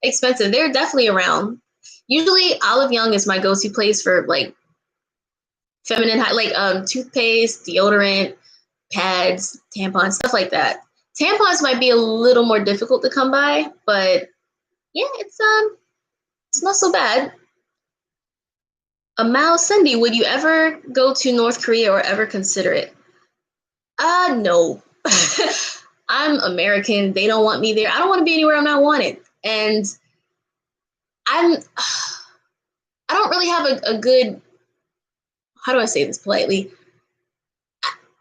expensive. They're definitely around. Usually Olive Young is my go-to place for like feminine like toothpaste, deodorant, pads, tampons, stuff like that. Tampons might be a little more difficult to come by, but yeah, it's not so bad. Amal Cindy, would you ever go to North Korea or ever consider it? No. I'm American. They don't want me there. I don't want to be anywhere I'm not wanted. And I'm I don't really have a good, how do I say this politely?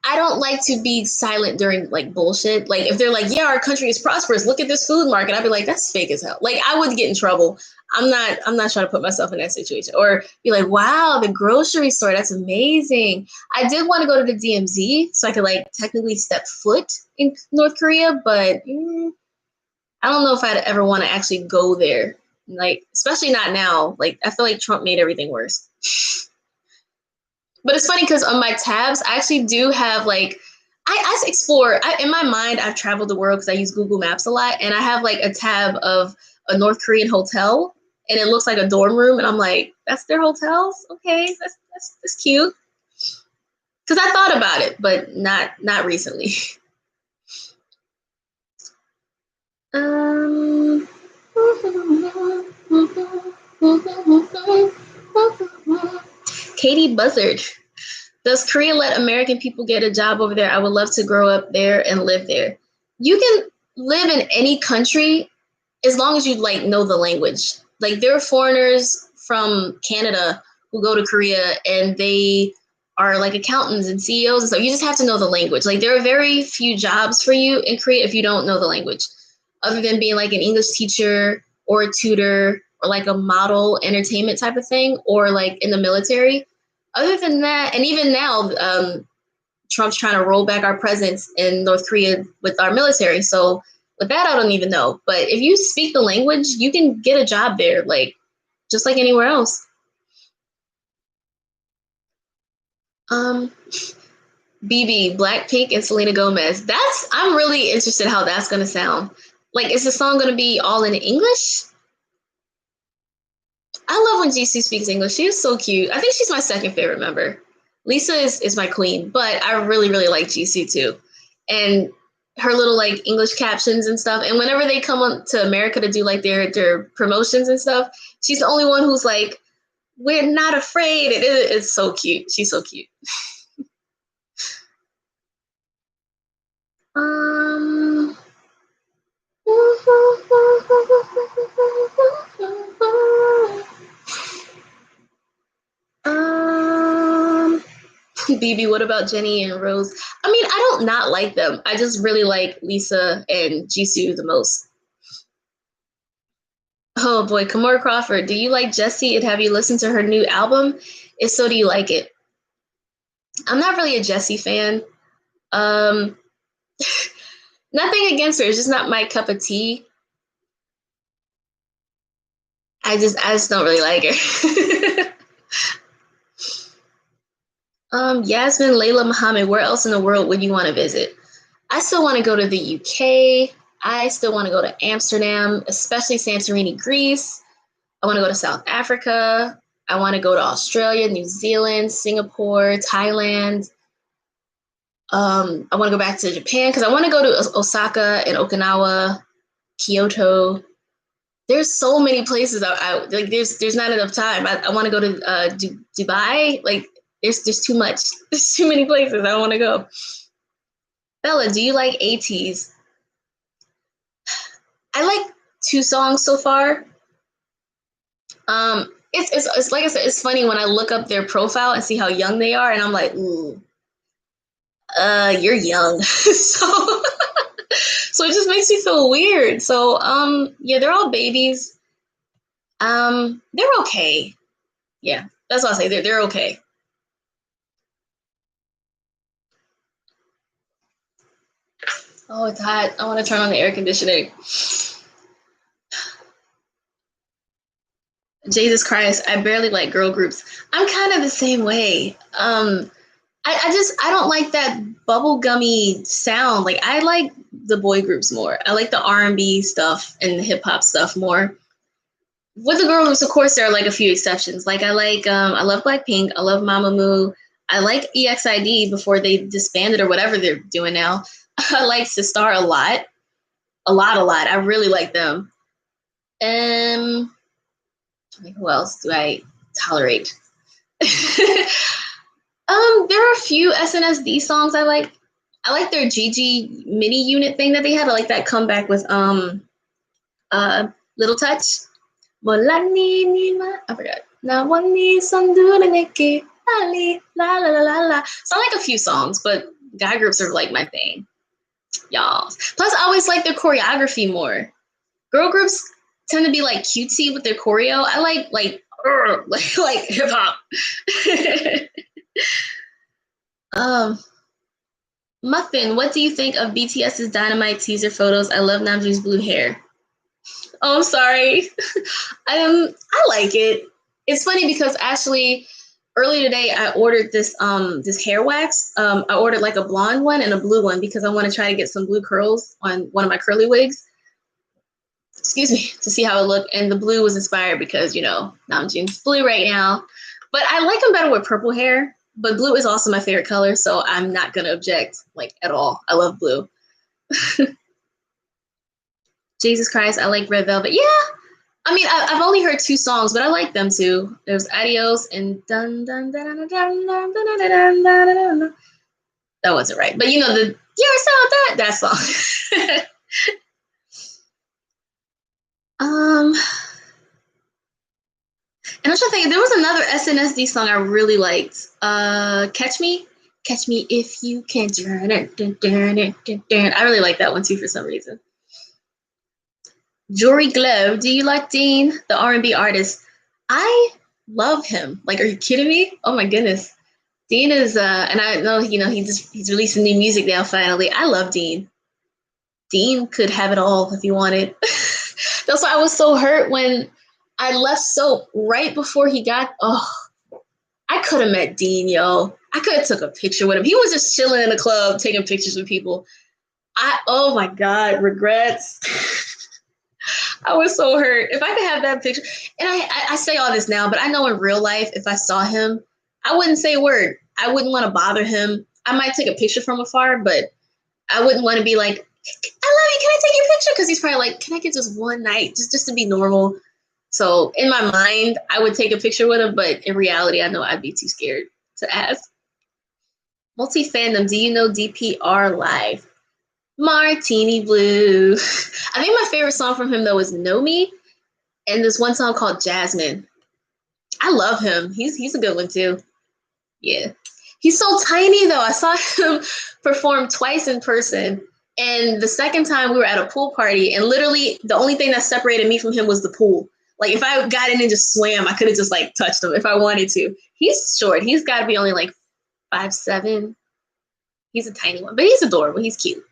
I don't like to be silent during like bullshit. Like if they're like, yeah, our country is prosperous, look at this food market, I'd be like, that's fake as hell. Like I would get in trouble. I'm not trying to put myself in that situation. Or be like, wow, the grocery store, that's amazing. I did want to go to the DMZ so I could like technically step foot in North Korea, but I don't know if I'd ever want to actually go there. Like, especially not now. Like I feel like Trump made everything worse. But it's funny because on my tabs, I actually do have like, I explore. In my mind, I've traveled the world because I use Google Maps a lot, and I have like a tab of a North Korean hotel, and it looks like a dorm room, and I'm like, that's their hotels? Okay, that's cute. Because I thought about it, but not recently. Um. Katie Buzzard. Does Korea let American people get a job over there? I would love to grow up there and live there. You can live in any country as long as you like know the language. Like there are foreigners from Canada who go to Korea and they are like accountants and CEOs and stuff. You just have to know the language. Like there are very few jobs for you in Korea if you don't know the language, other than being like an English teacher or a tutor or like a model entertainment type of thing, or like in the military. Other than that, and even now, Trump's trying to roll back our presence in North Korea with our military. So with that, I don't even know. But if you speak the language, you can get a job there, like just like anywhere else. Um, BB, Blackpink, and Selena Gomez. I'm really interested how that's gonna sound. Like, is the song gonna be all in English? I love when GC speaks English. She is so cute. I think she's my second favorite member. Lisa is my queen, but I really, really like GC too. And her little like English captions and stuff. And whenever they come on to America to do like their promotions and stuff, she's the only one who's like, we're not afraid. It's so cute. She's so cute. BB, what about Jenny and Rose? I mean, I don't not like them. I just really like Lisa and Jisoo the most. Oh boy, Kamora Crawford, do you like Jessie and have you listened to her new album? If so, do you like it? I'm not really a Jessie fan. Um, Nothing against her. It's just not my cup of tea. I just don't really like her. Yasmin Layla Muhammad, where else in the world would you want to visit? I still want to go to the UK. I still want to go to Amsterdam, especially Santorini, Greece. I want to go to South Africa. I want to go to Australia, New Zealand, Singapore, Thailand. I want to go back to Japan because I want to go to Osaka and Okinawa, Kyoto. There's so many places I like. There's not enough time. I want to go to Dubai. Like there's too much. There's too many places I want to go. Bella, do you like ATs? I like 2 songs so far. It's like I said, it's funny when I look up their profile and see how young they are, and I'm like, ooh, you're young. So it just makes me feel weird. So yeah, they're all babies. They're okay. Yeah, that's what I'll say. They're okay. Oh, it's hot. I want to turn on the air conditioning. Jesus Christ, I barely like girl groups. I'm kind of the same way. I don't like that bubblegummy sound. Like I like the boy groups more. I like the R&B stuff and the hip hop stuff more. With the girl groups, of course, there are like a few exceptions. Like I love Blackpink. I love Mamamoo. I like EXID before they disbanded or whatever they're doing now. I like Sistar a lot. A lot. I really like them. Um, who else do I tolerate? There are a few SNSD songs I like. I like their Gigi mini unit thing that they had. I like that comeback with Little Touch. I forgot. Now one needs some Nikki. La la la la la. So I like a few songs, but guy groups are like my thing. Y'all. Plus I always like their choreography more. Girl groups tend to be like cutesy with their choreo. I like hip hop. Muffin, what do you think of BTS's Dynamite teaser photos? I love Namjoon's blue hair. Oh, I'm sorry. I like it. It's funny because actually earlier today I ordered this hair wax. I ordered like a blonde one and a blue one because I want to try to get some blue curls on one of my curly wigs. Excuse me, to see how it looked. And the blue was inspired because, you know, Namjoon's blue right now. But I like him better with purple hair. But blue is also my favorite color, so I'm not gonna object like at all. I love blue. Jesus Christ, I like Red Velvet. Yeah, I mean, I've only heard 2 songs, but I like them too. There's Adios and dun dun dun dun dun dun dun dun dun dun. That wasn't right, but you know the you ever saw that song. And I'm trying to think, there was another SNSD song I really liked. Catch Me If You Can. I really like that one too for some reason. Jory Glow, do you like Dean, the R&B artist? I love him. Like, are you kidding me? Oh my goodness. Dean is, and I know, you know, he's releasing new music now finally. I love Dean. Dean could have it all if he wanted. That's why I was so hurt when I left Soap right before he got, I could have met Dean, yo. I could have took a picture with him. He was just chilling in the club, taking pictures with people. Oh my God, regrets. I was so hurt. If I could have that picture, and I say all this now, but I know in real life, if I saw him, I wouldn't say a word. I wouldn't want to bother him. I might take a picture from afar, but I wouldn't want to be like, I love you. Can I take your picture? Because he's probably like, can I get just one night, just to be normal? So in my mind, I would take a picture with him, but in reality, I know I'd be too scared to ask. Multi-fandom, do you know DPR Live? Martini Blue. I think my favorite song from him, though, is Know Me, and this one song called Jasmine. I love him. He's a good one, too. Yeah. He's so tiny though. I saw him perform twice in person. And the second time we were at a pool party, and literally the only thing that separated me from him was the pool. Like if I got in and just swam, I could have just like touched him if I wanted to. He's short. He's got to be only like 5'7". He's a tiny one, but he's adorable. He's cute.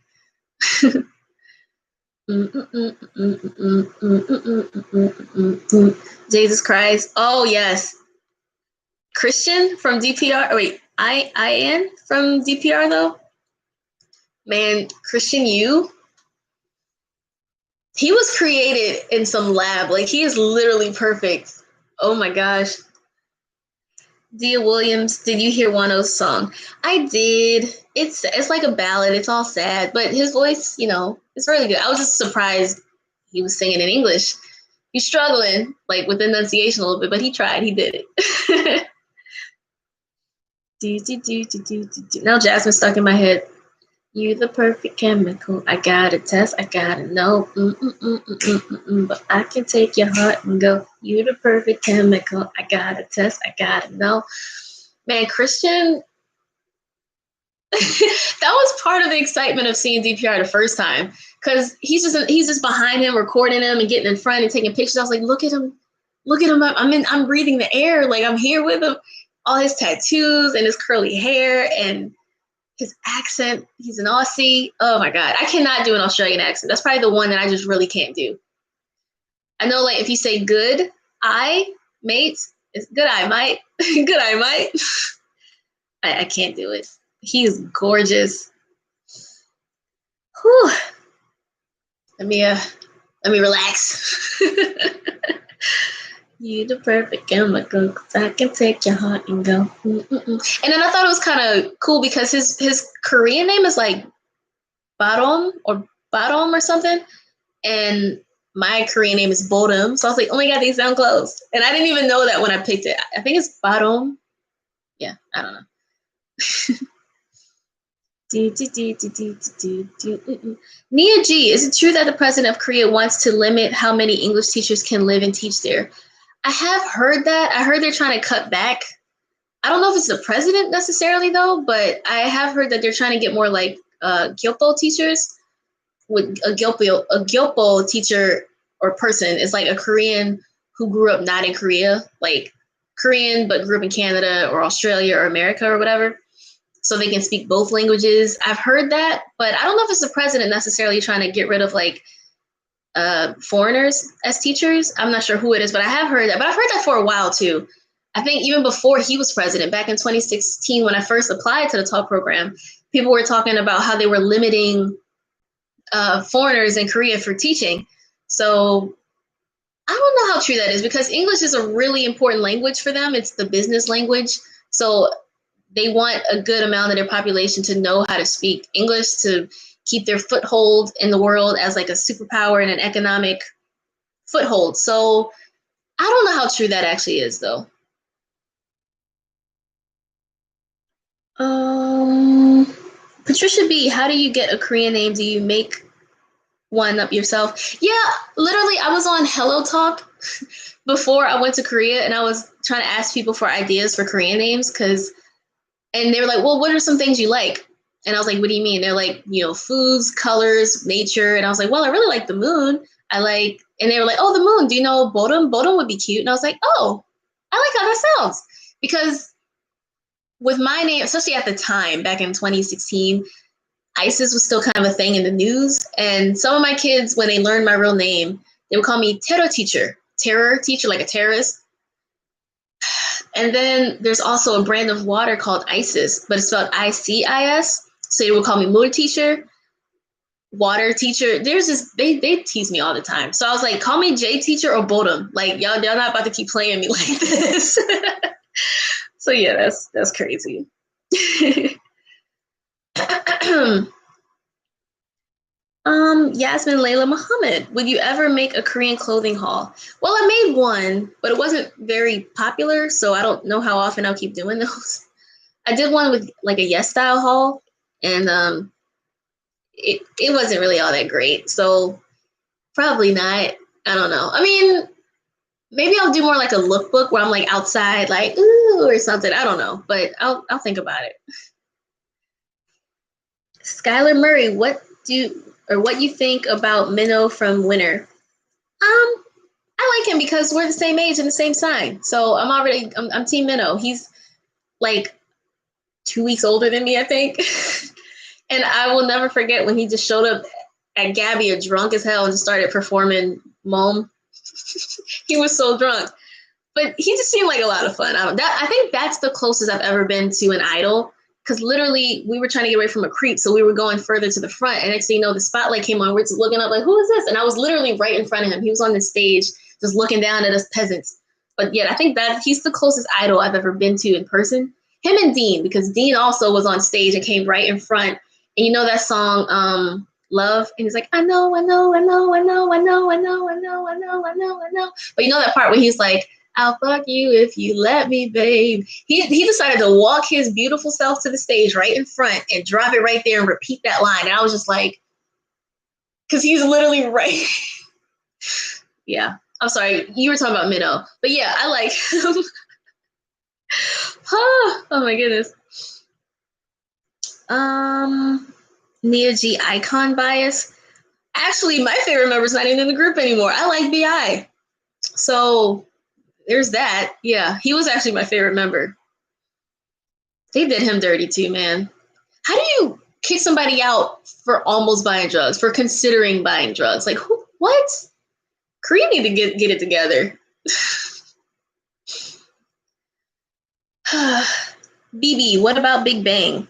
Jesus Christ. Oh yes. Christian from DPR. Oh, wait, IN from DPR though. Man, Christian Yu. He was created in some lab. Like he is literally perfect. Oh my gosh. Dia Williams, did you hear Wano's song? I did. It's like a ballad. It's all sad, but his voice, it's really good. I was just surprised he was singing in English. He's struggling, like with enunciation a little bit, but he tried. He did it. Now Jasmine's stuck in my head. You the perfect chemical. I gotta test. I gotta know. But I can take your heart and go. You the perfect chemical. I gotta test. I gotta know. Man, Christian, that was part of the excitement of seeing DPR the first time, because he's just behind him, recording him and getting in front and taking pictures. I was like, look at him. I'm breathing the air. Like I'm here with him. All his tattoos and his curly hair and his accent. He's an Aussie. Oh my God. I cannot do an Australian accent. That's probably the one that I just really can't do. I know, like, if you say good eye, mate, it's good eye, mate. Good eye, mate. I can't do it. He's gorgeous. Whew. Let me relax. You the perfect chemical, 'cause I can take your heart and go. Mm-mm-mm. And then I thought it was kind of cool because his Korean name is like Barom or something, and my Korean name is Bodum. So I was like, oh my God, they sound close. And I didn't even know that when I picked it. I think it's Barom. Yeah, I don't know. Nia G, is it true that the president of Korea wants to limit how many English teachers can live and teach there? I have heard that. I heard they're trying to cut back. I don't know if it's the president necessarily though, but I have heard that they're trying to get more like Gyopo teachers. With a Gyopo teacher or person is like a Korean who grew up not in Korea, like Korean but grew up in Canada or Australia or America or whatever, so they can speak both languages. I've heard that, but I don't know if it's the president necessarily trying to get rid of like foreigners as teachers. I'm not sure who it is, but I have heard that. But I've heard that for a while too. I think even before he was president, back in 2016, when I first applied to the TALK program, people were talking about how they were limiting foreigners in Korea for teaching. So I don't know how true that is, because English is a really important language for them. It's the business language. So they want a good amount of their population to know how to speak English to keep their foothold in the world as like a superpower and an economic foothold. So I don't know how true that actually is though. Patricia B, how do you get a Korean name? Do you make one up yourself? Yeah, literally, I was on Hello Talk before I went to Korea, and I was trying to ask people for ideas for Korean names, and they were like, well, what are some things you like? And I was like, what do you mean? They're like, foods, colors, nature. And I was like, well, I really like the moon. And they were like, oh, the moon. Do you know Bodum? Bodum would be cute. And I was like, oh, I like how that sounds. Because with my name, especially at the time, back in 2016, ISIS was still kind of a thing in the news. And some of my kids, when they learned my real name, they would call me terror teacher, like a terrorist. And then there's also a brand of water called ISIS, but it's spelled ICIS. So they would call me mood teacher, water teacher. They tease me all the time. So I was like, call me J teacher or Bodum. Like y'all not about to keep playing me like this. So yeah, that's crazy. Yasmin Layla Muhammad, would you ever make a Korean clothing haul? Well, I made one, but it wasn't very popular, so I don't know how often I'll keep doing those. I did one with like a Yes Style haul, and it wasn't really all that great, so probably not. I don't know. I mean, maybe I'll do more like a lookbook where I'm like outside, like ooh or something. I don't know, but I'll think about it. Skylar Murray, what you think about Minnow from Winter? I like him because we're the same age and the same sign. So I'm Team Minnow. He's like 2 weeks older than me, I think. And I will never forget when he just showed up at Gabby drunk as hell and just started performing Mom. He was so drunk. But he just seemed like a lot of fun. I think that's the closest I've ever been to an idol. Because literally, we were trying to get away from a creep, so we were going further to the front. And next thing you know, the spotlight came on. We're just looking up like, who is this? And I was literally right in front of him. He was on the stage, just looking down at us peasants. But yet, I think that he's the closest idol I've ever been to in person. Him and Dean, because Dean also was on stage and came right in front. And you know that song, Love? And he's like, I know, I know, I know, I know, I know, I know, I know, I know, I know, I know. But you know that part where he's like, I'll fuck you if you let me, babe. He decided to walk his beautiful self to the stage right in front and drop it right there and repeat that line. And I was just like, because he's literally right. Yeah. I'm sorry. You were talking about Minnow. But yeah, I like him. Oh my goodness. Nia G icon bias. Actually, my favorite member's not even in the group anymore. I like BI. So there's that. Yeah, he was actually my favorite member. They did him dirty too, man. How do you kick somebody out for almost buying drugs, for considering buying drugs? Like, what? Korea need to get it together. BB, what about Big Bang?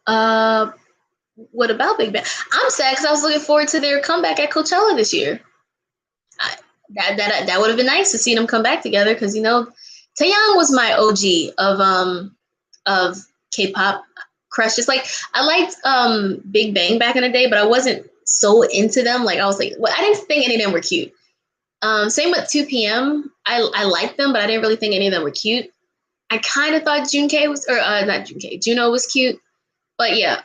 What about Big Bang? I'm sad because I was looking forward to their comeback at Coachella this year. That would have been nice to see them come back together because Taeyang was my OG of K-pop crushes. Like I liked Big Bang back in the day, but I wasn't so into them. Like I was like, well, I didn't think any of them were cute. Same with 2PM. I liked them, but I didn't really think any of them were cute. I kind of thought Juno was cute. But yeah,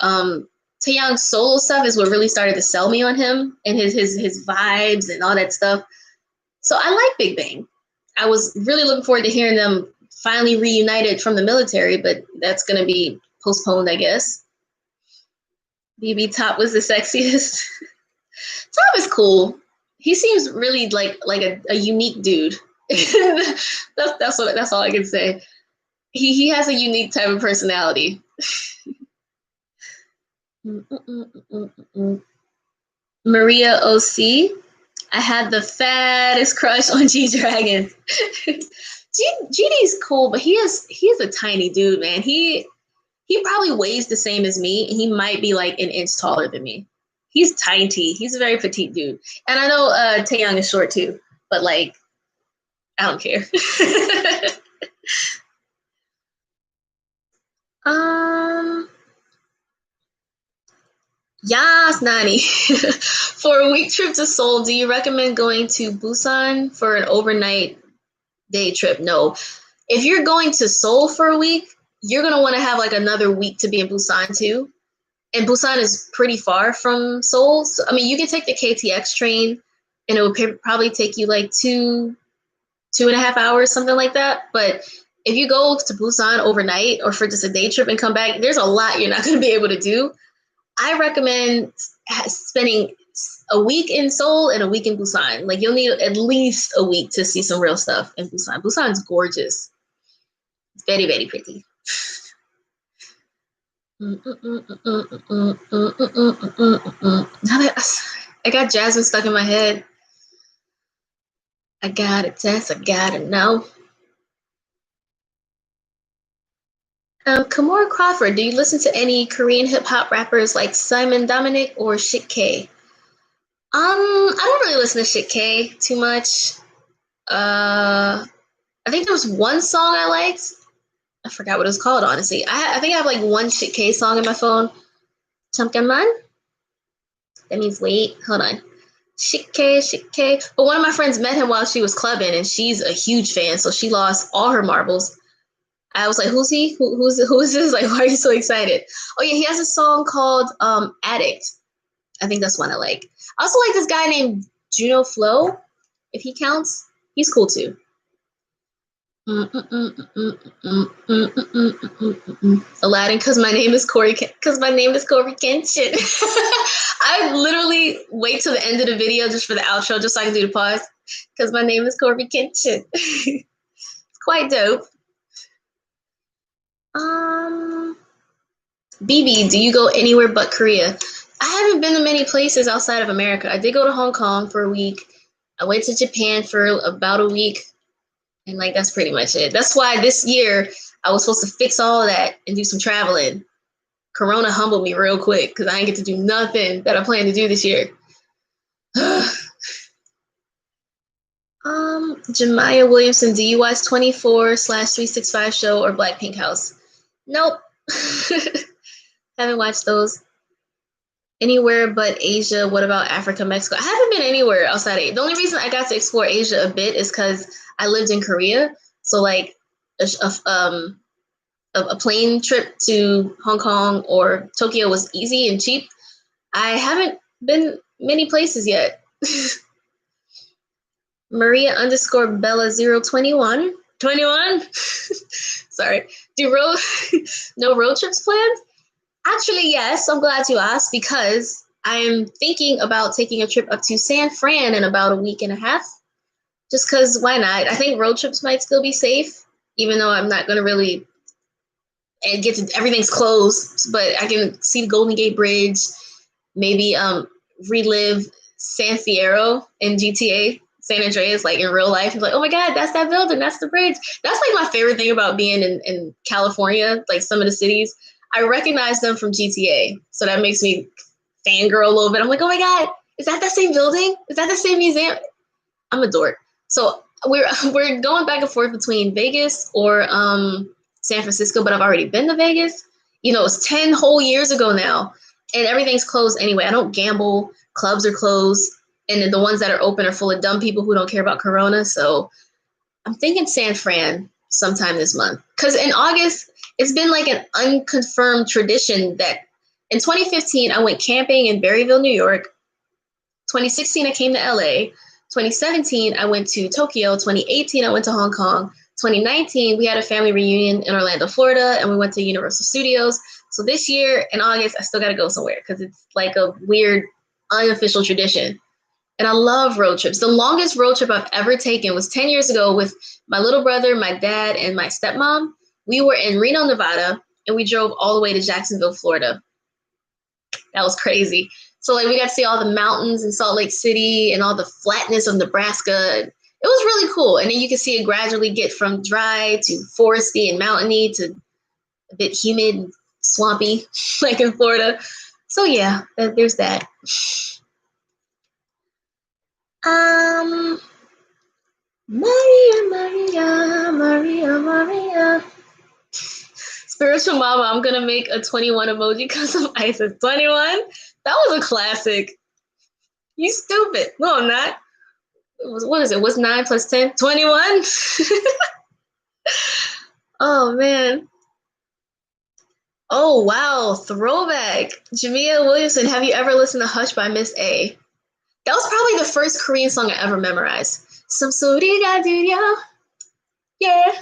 Taeyang's solo stuff is what really started to sell me on him and his vibes and all that stuff. So I like Big Bang. I was really looking forward to hearing them finally reunited from the military, but that's going to be postponed, I guess. BB Top was the sexiest. Top is cool. He seems really like a unique dude. that's all I can say. He has a unique type of personality. Maria OC. I had the fattest crush on G Dragon. GD's cool, but he is a tiny dude, man. He probably weighs the same as me. He might be like an inch taller than me. He's tiny. He's a very petite dude. And I know Taeyang is short too, but like, I don't care. Yas, Nani. For a week trip to Seoul, do you recommend going to Busan for an overnight day trip? No. If you're going to Seoul for a week, you're going to want to have like another week to be in Busan too. And Busan is pretty far from Seoul. So, I mean, you can take the KTX train and it would probably take you like 2.5 hours, something like that. But if you go to Busan overnight or for just a day trip and come back, there's a lot you're not going to be able to do. I recommend spending a week in Seoul and a week in Busan. Like you'll need at least a week to see some real stuff in Busan. Busan's gorgeous. It's very, very pretty. I got Jasmine stuck in my head. I got it, Tess. I got it. No. Kamora Crawford, do you listen to any Korean hip hop rappers like Simon Dominic or Shit K? I don't really listen to Shit K too much. I think there was one song I liked. I forgot what it was called, honestly. I think I have like one Shit K song in my phone. 잠깐만. That means wait. Hold on. Shit K. But one of my friends met him while she was clubbing, and she's a huge fan, so she lost all her marbles. I was like, who's he? Who is this? Like, why are you so excited? Oh yeah, he has a song called Addict. I think that's one I like. I also like this guy named Juno Flo, if he counts. He's cool too. Aladdin, because my name is Corey. Because my name is Corey Kenshin. I literally wait till the end of the video just for the outro, just so I can do the pause. Because my name is Corey Kenshin. It's quite dope. BB, do you go anywhere but Korea? I haven't been to many places outside of America. I did go to Hong Kong for a week. I went to Japan for about a week. And like, that's pretty much it. That's why this year I was supposed to fix all of that and do some traveling. Corona humbled me real quick because I didn't get to do nothing that I plan to do this year. Jemiah Williamson, do you watch 24/365 show or Blackpink House? Nope. Haven't watched those. Anywhere but Asia. What about Africa, Mexico? I haven't been anywhere outside of Asia. The only reason I got to explore Asia a bit is because I lived in Korea. So like a plane trip to Hong Kong or Tokyo was easy and cheap. I haven't been many places yet. Maria _ Bella 021. 21? Sorry. No road trips planned? Actually, yes. I'm glad you asked because I'm thinking about taking a trip up to San Fran in about a week and a half. Just because, why not? I think road trips might still be safe, even though I'm not going to really get to, everything's closed, but I can see the Golden Gate Bridge, maybe relive San Fierro in GTA, San Andreas, like in real life. It's like, oh my God, that's that building, that's the bridge. That's like my favorite thing about being in California, like some of the cities. I recognize them from GTA, so that makes me fangirl a little bit. I'm like, oh my God, is that same building? Is that the same museum? I'm a dork. So we're going back and forth between Vegas or San Francisco, but I've already been to Vegas. You know, it's 10 whole years ago now, and everything's closed anyway. I don't gamble. Clubs are closed, and the ones that are open are full of dumb people who don't care about Corona. So I'm thinking San Fran sometime this month. Because in August, it's been like an unconfirmed tradition that in 2015, I went camping in Berryville, New York. 2016, I came to LA. 2017, I went to Tokyo. 2018, I went to Hong Kong. 2019, we had a family reunion in Orlando, Florida, and we went to Universal Studios. So this year in August, I still got to go somewhere because it's like a weird, unofficial tradition. And I love road trips. The longest road trip I've ever taken was 10 years ago with my little brother, my dad, and my stepmom. We were in Reno, Nevada, and we drove all the way to Jacksonville, Florida. That was crazy. So like we got to see all the mountains in Salt Lake City and all the flatness of Nebraska. It was really cool. And then you can see it gradually get from dry to foresty and mountainy to a bit humid and swampy, like in Florida. So yeah, there's that. Maria. Spiritual Mama, I'm going to make a 21 emoji because of ISIS. 21? That was a classic. You stupid. No, I'm not. What is it? What's 9 plus 10? 21? Oh, man. Oh, wow. Throwback. Jamia Williamson, have you ever listened to Hush by Miss A? That was probably the first Korean song I ever memorized. Some 소리가 들려. Yeah.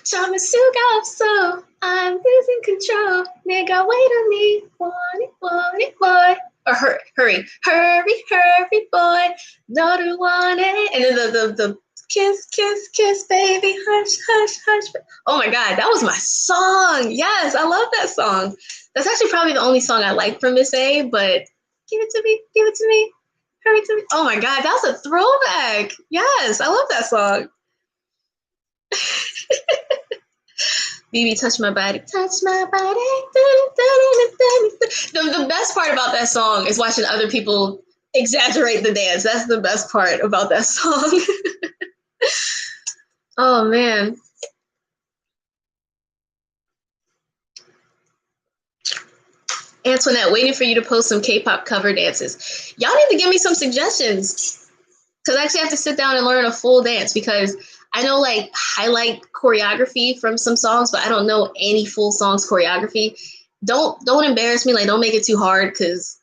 잠을 수가 없어. I'm losing control. 내가 왜 이러니? Want it, boy. Or hurry, boy. 너를 원해. And then the kiss, baby. Hush. Oh my God, that was my song. Yes, I love that song. That's actually probably the only song I like from Miss A, but give it to me. Hurry to me. Oh my God, that was a throwback. Yes, I love that song. Baby, touch my body. The best part about that song is watching other people exaggerate the dance. That's the best part about that song. Oh, man. Antoinette, waiting for you to post some K-pop cover dances. Y'all need to give me some suggestions because I actually have to sit down and learn a full dance because I know like highlight choreography from some songs, but I don't know any full songs choreography. Don't embarrass me. Like, don't make it too hard because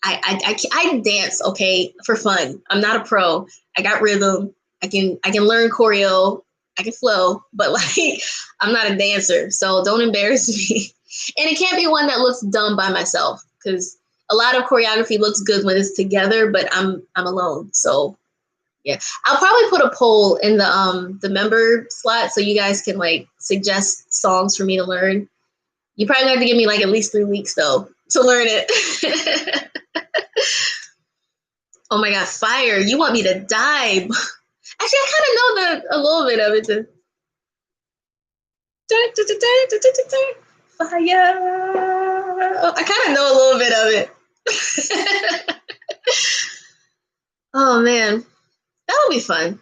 I dance, okay, for fun. I'm not a pro. I got rhythm. I can learn choreo. I can flow, but like I'm not a dancer, so don't embarrass me. And it can't be one that looks dumb by myself, because a lot of choreography looks good when it's together, but I'm alone. So yeah, I'll probably put a poll in the member slot so you guys can like suggest songs for me to learn. You probably have to give me like at least 3 weeks though to learn it. Oh my god, fire! You want me to die? Actually, I kind of know a little bit of it. Fire! Oh, I kind of know a little bit of it. Oh man, that would be fun.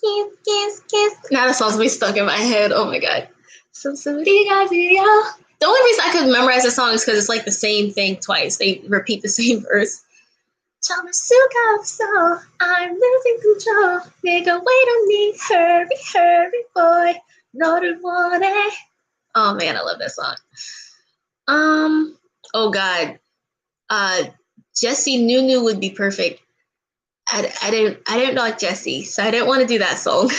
Kiss, kiss, kiss. Now the song's be stuck in my head. Oh my god. The only reason I could memorize the song is because it's like the same thing twice. They repeat the same verse. So I'm losing control. Nigga, wait on me. Hurry, hurry, boy. 너를 원해. Oh man, I love that song. Oh god. Jesse Nunu would be perfect. I didn't like Jesse, so I didn't want to do that song.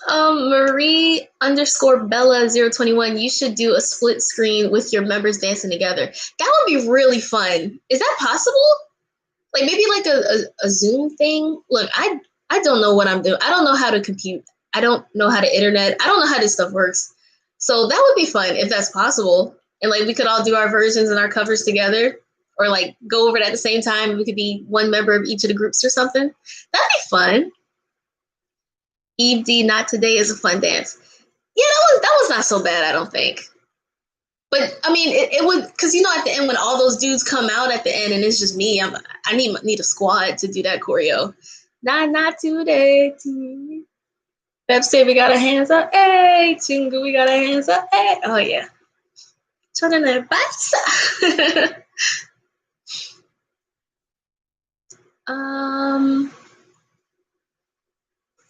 Marie _ Bella 021, you should do a split screen with your members dancing together. That would be really fun. Is that possible? Like maybe like a Zoom thing? Look, I don't know what I'm doing. I don't know how to compute. I don't know how to internet. I don't know how this stuff works. So that would be fun if that's possible. And like we could all do our versions and our covers together, or like go over it at the same time. We could be one member of each of the groups or something. That'd be fun. Eve D, not today is a fun dance. Yeah, that was not so bad, I don't think. But I mean, it would, because you know, at the end when all those dudes come out at the end and it's just me, I need a squad to do that choreo. Not today. Pep say we got our hands up, hey. Chingu, we got our hands up, hey. Oh yeah. Turning their backs.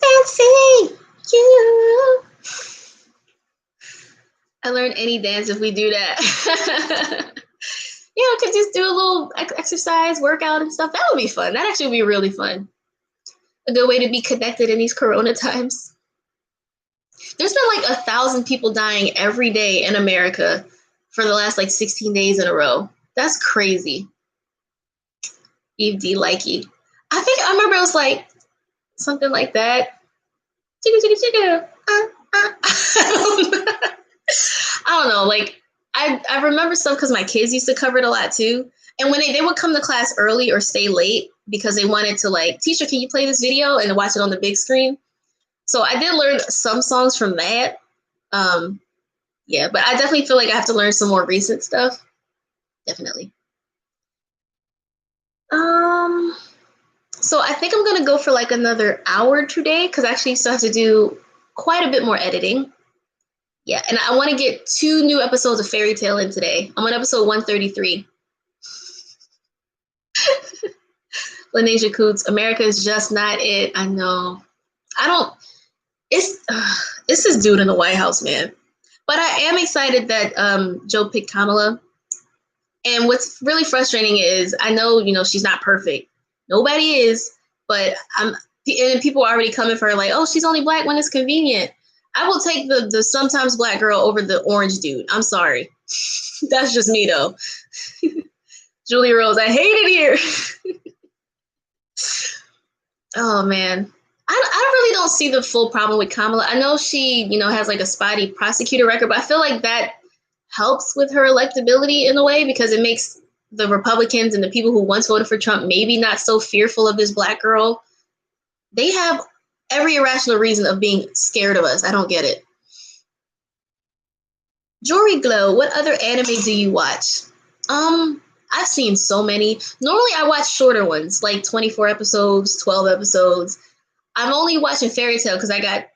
Fancy you. I learn any dance if we do that. Could just do a little exercise, workout and stuff. That would be fun. That actually would be really fun. A good way to be connected in these Corona times. There's been like 1,000 people dying every day in America for the last like 16 days in a row. That's crazy. Eve D. Likey. I remember it was like something like that. I don't know. Like I remember stuff because my kids used to cover it a lot too. And when they would come to class early or stay late because they wanted to like, teacher, can you play this video and watch it on the big screen? So I did learn some songs from that. Yeah, but I definitely feel like I have to learn some more recent stuff. Definitely. So I think I'm gonna go for like another hour today because I actually still have to do quite a bit more editing. Yeah, and I want to get 2 new episodes of Fairy Tale in today. I'm on episode 133. Lanesia Coots, America is just not it. I know. It's this dude in the White House, man. But I am excited that Joe picked Kamala. And what's really frustrating is I know, she's not perfect. Nobody is, but and people are already coming for her like, oh, she's only black when it's convenient. I will take the sometimes black girl over the orange dude. I'm sorry. That's just me though. Julie Rose, I hate it here. Oh man. I really don't see the full problem with Kamala. I know she, has like a spotty prosecutor record, but I feel like that helps with her electability in a way because it makes the Republicans and the people who once voted for Trump maybe not so fearful of this black girl. They have every irrational reason of being scared of us. I don't get it. Jory Glow, what other anime do you watch? I've seen so many. Normally I watch shorter ones, like 24 episodes, 12 episodes. I'm only watching Fairy Tale because I got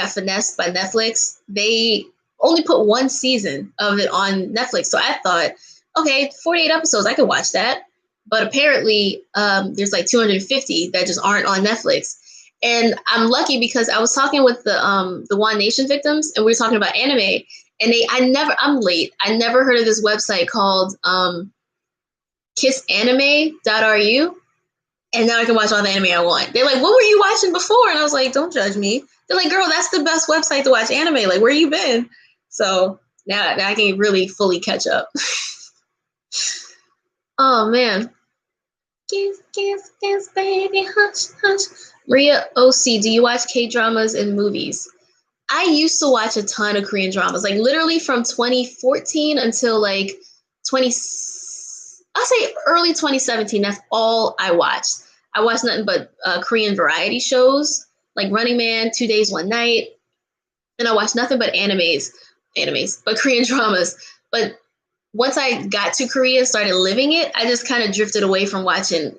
finessed by Netflix. They only put 1 season of it on Netflix. So I thought, okay, 48 episodes, I could watch that. But apparently there's like 250 that just aren't on Netflix. And I'm lucky because I was talking with the One Nation victims and we were talking about anime. And I'm late. I never heard of this website called kissanime.ru. And now I can watch all the anime I want. They're like, what were you watching before? And I was like, don't judge me. They're like, girl, that's the best website to watch anime. Like, where you been? So now I can really fully catch up. Oh, man. Kiss, kiss, kiss, baby, hush, hush. Maria OC, do you watch K-dramas and movies? I used to watch a ton of Korean dramas, like literally from 2014 until like 20, I'll say early 2017. That's all I watched. I watched nothing but Korean variety shows, like Running Man, 2 Days, 1 Night, and I watched nothing but but Korean dramas. But once I got to Korea and started living it, I just kind of drifted away from watching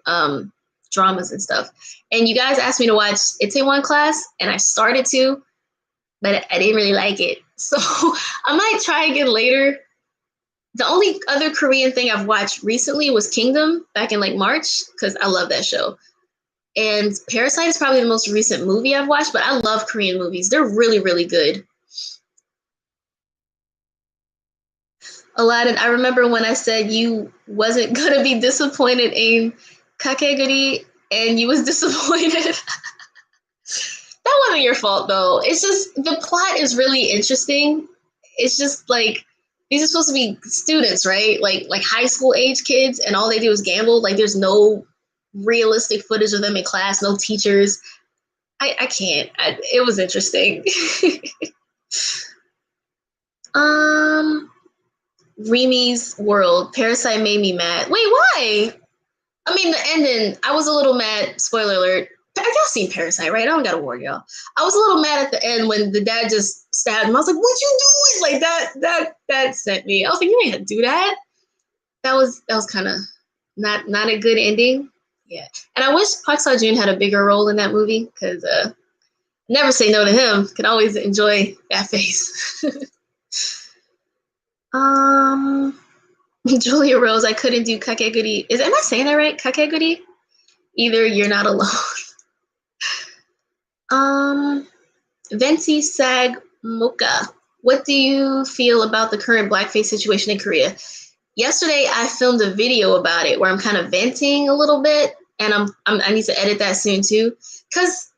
dramas and stuff. And you guys asked me to watch Itaewon Class, and I started to, but I didn't really like it. So I might try again later. The only other Korean thing I've watched recently was Kingdom back in like March, because I love that show. And Parasite is probably the most recent movie I've watched, but I love Korean movies. They're really, really good. Aladdin, I remember when I said you wasn't going to be disappointed in Kakeguri, and you was disappointed. That wasn't your fault, though. It's just the plot is really interesting. It's just like these are supposed to be students, right? Like high school age kids, and all they do is gamble. Like there's no realistic footage of them in class, no teachers. I can't. It was interesting. Remy's World. Parasite made me mad. Wait, why? I mean, the ending, I was a little mad. Spoiler alert. Y'all seen Parasite, right? I don't gotta warn y'all. I was a little mad at the end when the dad just stabbed him. I was like, "What you doing?" Like that sent me. I was like, "You ain't had to do that." That was kind of not a good ending. Yeah, and I wish Park Seo Joon had a bigger role in that movie because never say no to him. Can always enjoy that face. Julia Rose, I couldn't do Kakeguri. Am I saying that right? Kakeguri? Either you're not alone. Venti Sag Mocha, what do you feel about the current blackface situation in Korea? Yesterday, I filmed a video about it where I'm kind of venting a little bit, and I need to edit that soon too, because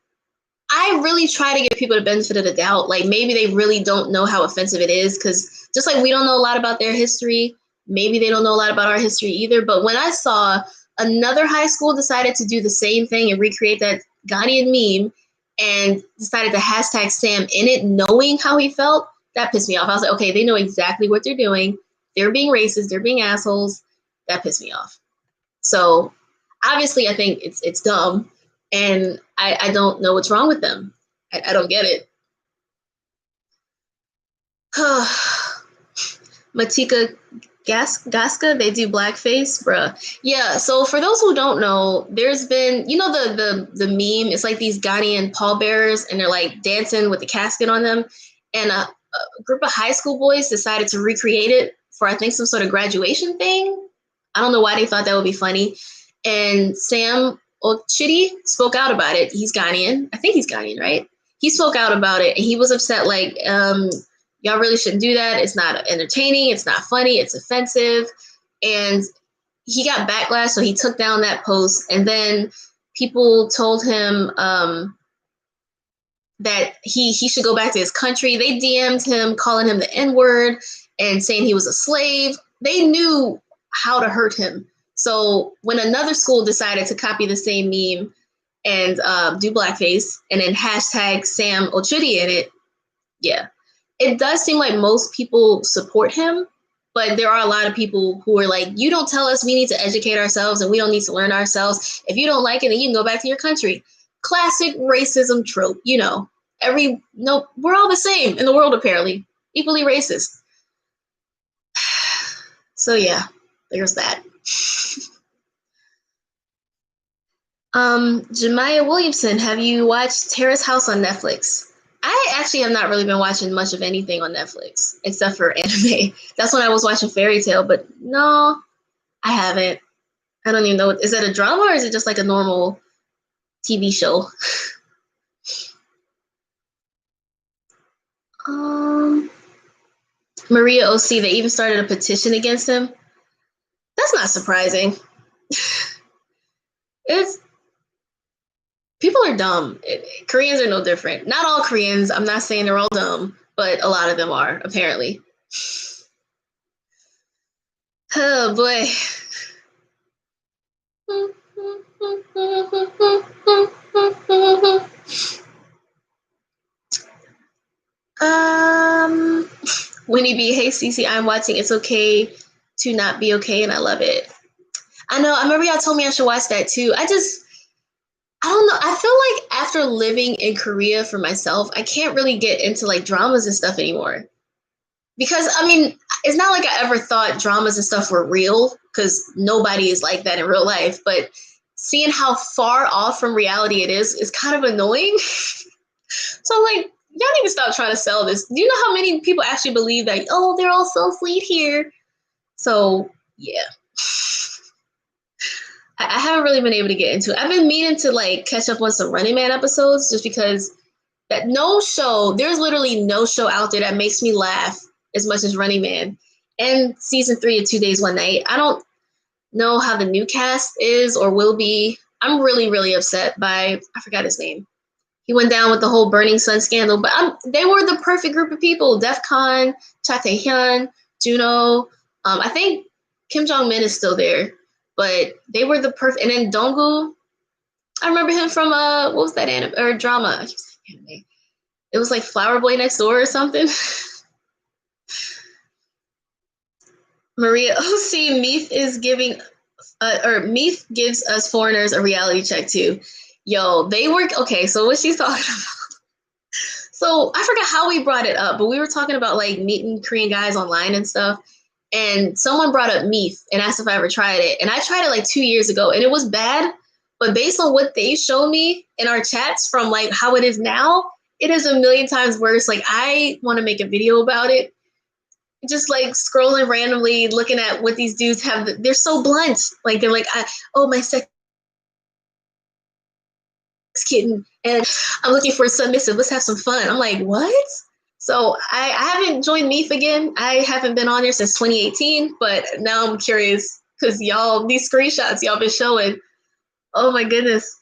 I really try to give people the benefit of the doubt. Like maybe they really don't know how offensive it is, because just like we don't know a lot about their history, maybe they don't know a lot about our history either. But when I saw another high school decided to do the same thing and recreate that Ghanaian meme and decided to hashtag Sam in it, knowing how he felt, that pissed me off. I was like, okay, they know exactly what they're doing. They're being racist. They're being assholes. That pissed me off. So obviously, I think it's dumb, and I don't know what's wrong with them. I don't get it. Matika Gaska, they do blackface, bruh. Yeah, so for those who don't know, there's been, you know, the meme, it's like these Ghanaian pallbearers, and they're like dancing with the casket on them, and a group of high school boys decided to recreate it for, I think, some sort of graduation thing. I don't know why they thought that would be funny. And Sam Ochidi spoke out about it. He's Ghanaian. I think he's Ghanaian, right? He spoke out about it, and he was upset, like, y'all really shouldn't do that. It's not entertaining. It's not funny. It's offensive. And he got backlash, so he took down that post. And then people told him that he should go back to his country. They DM'd him, calling him the N-word and saying he was a slave. They knew how to hurt him. So when another school decided to copy the same meme and do blackface and then hashtag Sam Ochudi in it, yeah. It does seem like most people support him, but there are a lot of people who are like, you don't tell us we need to educate ourselves and we don't need to learn ourselves. If you don't like it, then you can go back to your country. Classic racism trope, you know. We're all the same in the world, apparently. Equally racist. So yeah, there's that. Jemiah Williamson, have you watched Terrace House on Netflix? I actually have not really been watching much of anything on Netflix except for anime. That's when I was watching Fairy Tale, but no, I haven't. I don't even know. Is it a drama or is it just like a normal TV show? Um, Maria OC, they even started a petition against him. That's not surprising. It's people are dumb. Koreans are no different. Not all Koreans. I'm not saying they're all dumb, but a lot of them are apparently. Oh boy. Winnie B, hey Cece, I'm watching It's Okay to Not Be Okay, and I love it. I know. I remember y'all told me I should watch that too. I don't know. I feel like after living in Korea for myself, I can't really get into like dramas and stuff anymore. Because I mean, it's not like I ever thought dramas and stuff were real, because nobody is like that in real life. But seeing how far off from reality it is kind of annoying. So I'm like, y'all need to stop trying to sell this. Do you know how many people actually believe that, oh, they're all so sweet here? So yeah. I haven't really been able to get into it. I've been meaning to like catch up on some Running Man episodes, just because there's literally no show out there that makes me laugh as much as Running Man. And season 3 of 2 Days, One Night. I don't know how the new cast is or will be. I'm really, really upset by, I forgot his name. He went down with the whole Burning Sun scandal, but they were the perfect group of people. Defcon, Cha Tae-hyun, Juno. I think Kim Jong-min is still there, but they were the perfect. And then Donggu, I remember him from what was that anime or drama? I keep saying anime. It was like Flower Boy Next Door or something. Maria OC, Meath is giving, Meath gives us foreigners a reality check too. Yo, they work. Okay, so what she's talking about. So I forgot how we brought it up, but we were talking about like meeting Korean guys online and stuff. And someone brought up Meath and asked if I ever tried it. And I tried it like 2 years ago and it was bad. But based on what they showed me in our chats from like how it is now, it is a million times worse. Like I want to make a video about it. Just like scrolling randomly, looking at what these dudes have. They're so blunt. Like they're like, oh, my sex kitten, and I'm looking for a submissive. Let's have some fun. I'm like, what? So I haven't joined Meath again. I haven't been on there since 2018, but now I'm curious because y'all, these screenshots y'all been showing. Oh my goodness.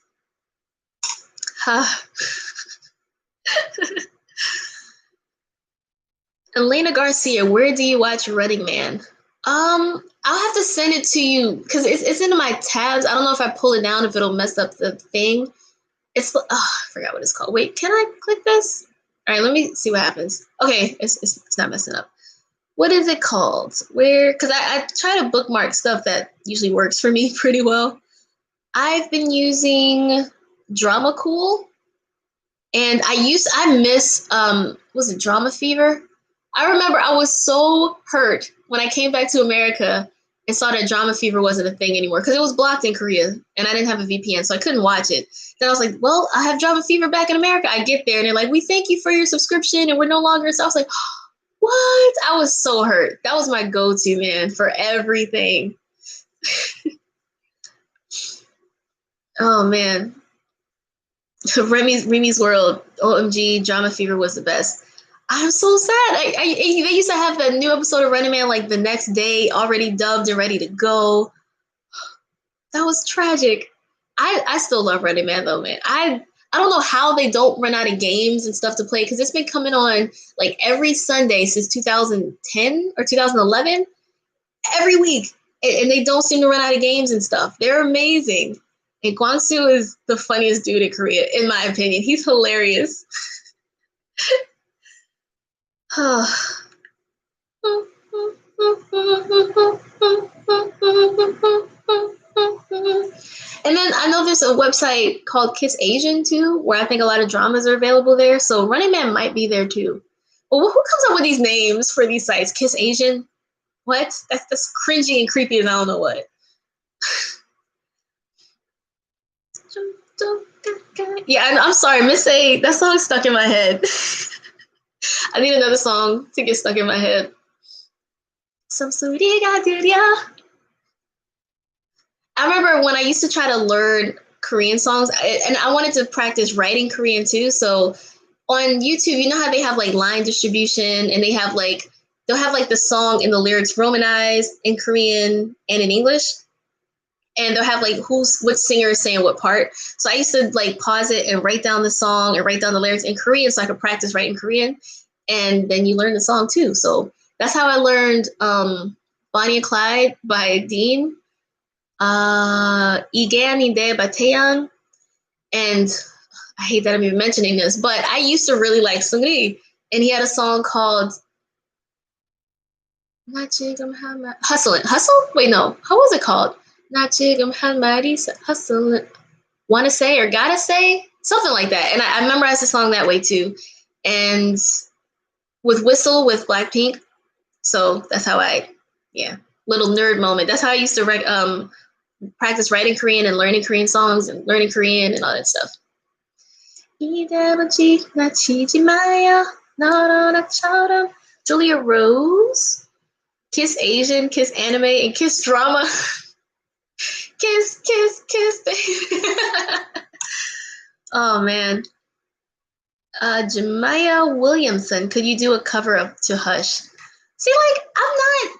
Elena Garcia, where do you watch Running Man? I'll have to send it to you because it's into my tabs. I don't know if I pull it down if it'll mess up the thing. I forgot what it's called. Wait, can I click this? All right, let me see what happens. Okay, it's not messing up. What is it called? Because I try to bookmark stuff that usually works for me pretty well. I've been using Drama Cool, and I miss was it Drama Fever? I remember I was so hurt when I came back to America and saw that Drama Fever wasn't a thing anymore because it was blocked in Korea and I didn't have a VPN, so I couldn't watch it. Then I was like, well, I have Drama Fever back in America. I get there and they're like, we thank you for your subscription and we're no longer. So I was like, what? I was so hurt. That was my go-to, man, for everything. Oh, man. Remy's World, OMG, Drama Fever was the best. I'm so sad. They used to have the new episode of Running Man like the next day, already dubbed and ready to go. That was tragic. I still love Running Man though, man. I don't know how they don't run out of games and stuff to play because it's been coming on like every Sunday since 2010 or 2011, every week, and they don't seem to run out of games and stuff. They're amazing. And Kwang-soo is the funniest dude in Korea, in my opinion. He's hilarious. And then I know there's a website called Kiss Asian too, where I think a lot of dramas are available there. So Running Man might be there too. But who comes up with these names for these sites? Kiss Asian? What? That's cringy and creepy and I don't know what. Yeah, I'm sorry, Miss A, that song's stuck in my head. I need another song to get stuck in my head. Some 소리가 들려. I remember when I used to try to learn Korean songs, and I wanted to practice writing Korean too. So on YouTube, you know how they have like line distribution and they have like they'll have like the song and the lyrics romanized in Korean and in English. And they'll have like which singer is saying what part. So I used to like pause it and write down the song and write down the lyrics in Korean so I could practice writing Korean. And then you learn the song too. So that's how I learned Bonnie and Clyde by Dean, Ige Aninde by Taeyang. And I hate that I'm even mentioning this, but I used to really like Seungri. And he had a song called Hustle. Hustle? Wait, no. How was it called? Not 지금 한 말이 hustle. Wanna say or gotta say? Something like that. And I memorized the song that way too. And with Whistle with Blackpink. So that's how little nerd moment. That's how I used to practice writing Korean and learning Korean songs and learning Korean and all that stuff. Julia Rose, Kiss Asian, Kiss Anime, and Kiss Drama. Kiss, kiss, kiss, baby. Oh, man. Jemiah Williamson, could you do a cover up to Hush? See, like, I'm not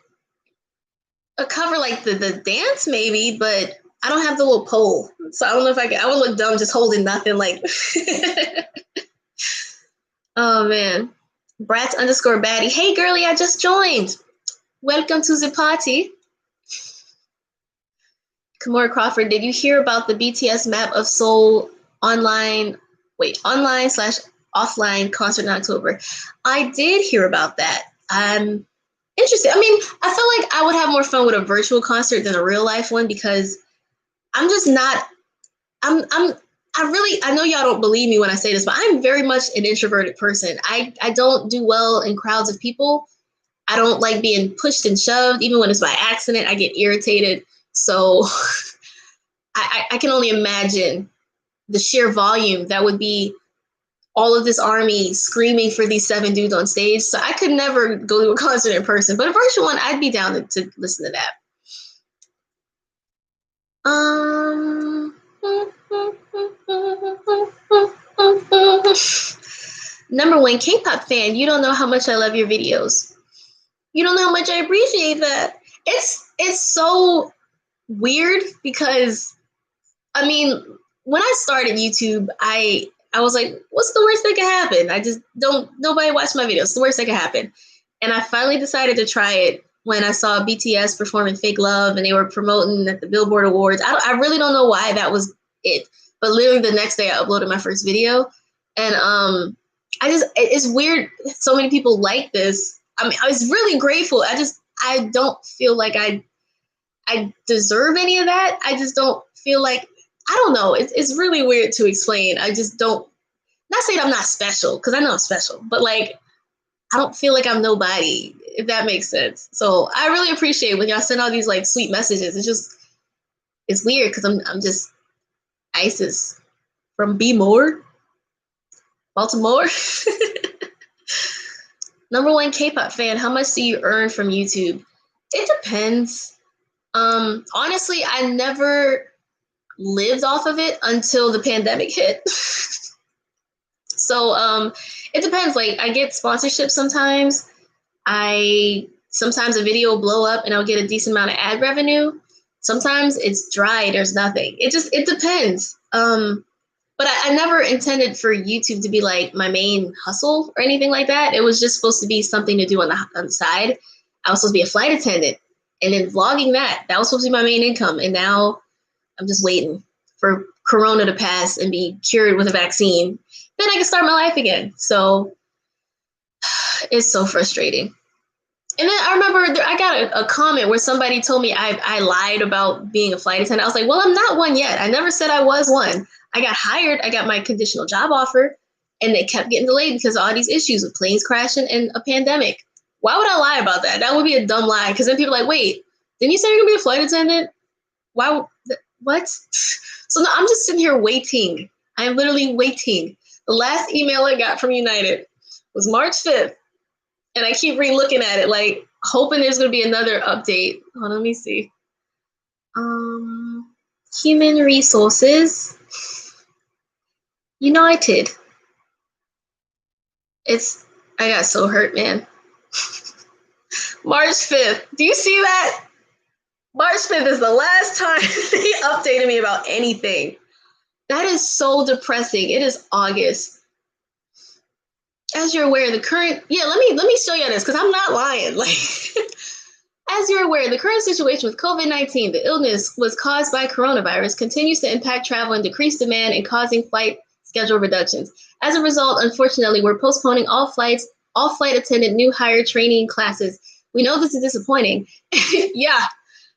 a cover like the dance, maybe, but I don't have the little pole. So I don't know if I would look dumb just holding nothing, like. Oh, man. Brats_baddie. Hey, girlie, I just joined. Welcome to the party. Kimura Crawford, did you hear about the BTS map of Seoul online/offline concert in October? I did hear about that. I'm interested. I mean, I feel like I would have more fun with a virtual concert than a real life one because I'm just not. I know y'all don't believe me when I say this, but I'm very much an introverted person. I don't do well in crowds of people. I don't like being pushed and shoved, even when it's by accident. I get irritated. So I can only imagine the sheer volume that would be all of this army screaming for these 7 dudes on stage. So I could never go to a concert in person, but a virtual one, I'd be down to listen to that. Number 1 K-pop fan, you don't know how much I love your videos. You don't know how much I appreciate that. It's so weird because, I mean, when I started YouTube, I was like, what's the worst that could happen? Nobody watched my videos. It's the worst that could happen. And I finally decided to try it when I saw BTS performing Fake Love and they were promoting at the Billboard Awards. I really don't know why that was it. But literally the next day I uploaded my first video. And it's weird so many people like this. I mean, I was really grateful. I don't feel like I deserve any of that. I just don't feel like, I don't know. It's really weird to explain. I just don't, not saying I'm not special, because I know I'm special, but like, I don't feel like I'm nobody, if that makes sense. So I really appreciate when y'all send all these like sweet messages. It's weird because I'm just Isis from B-More, Baltimore. Number 1 K-pop fan, how much do you earn from YouTube? It depends. Honestly, I never lived off of it until the pandemic hit. So it depends. Like, I get sponsorships sometimes. Sometimes a video will blow up and I'll get a decent amount of ad revenue. Sometimes it's dry, there's nothing. It depends. But I never intended for YouTube to be like my main hustle or anything like that. It was just supposed to be something to do on the side. I was supposed to be a flight attendant and then vlogging that was supposed to be my main income. And now I'm just waiting for Corona to pass and be cured with a vaccine. Then I can start my life again. So it's so frustrating. And then I remember I got a comment where somebody told me I lied about being a flight attendant. I was like, well, I'm not one yet. I never said I was one. I got hired. I got my conditional job offer, and they kept getting delayed because of all these issues with planes crashing and a pandemic. Why would I lie about that? That would be a dumb lie, because then people are like, wait, didn't you say you're going to be a flight attendant? Why? What? So now I'm just sitting here waiting. I am literally waiting. The last email I got from United was March 5th. And I keep re-looking at it, like, hoping there's going to be another update. Hold on, let me see. Human resources. United. I got so hurt, man. March 5th. Do you see that? March 5th is the last time they updated me about anything. That is so depressing. It is August. As you're aware, the current let me show you this because I'm not lying. Like as you're aware, the current situation with COVID-19, the illness was caused by coronavirus, continues to impact travel and decrease demand and causing flight schedule reductions. As a result, unfortunately, we're postponing all flight attendant new hire training classes. We know this is disappointing. Yeah,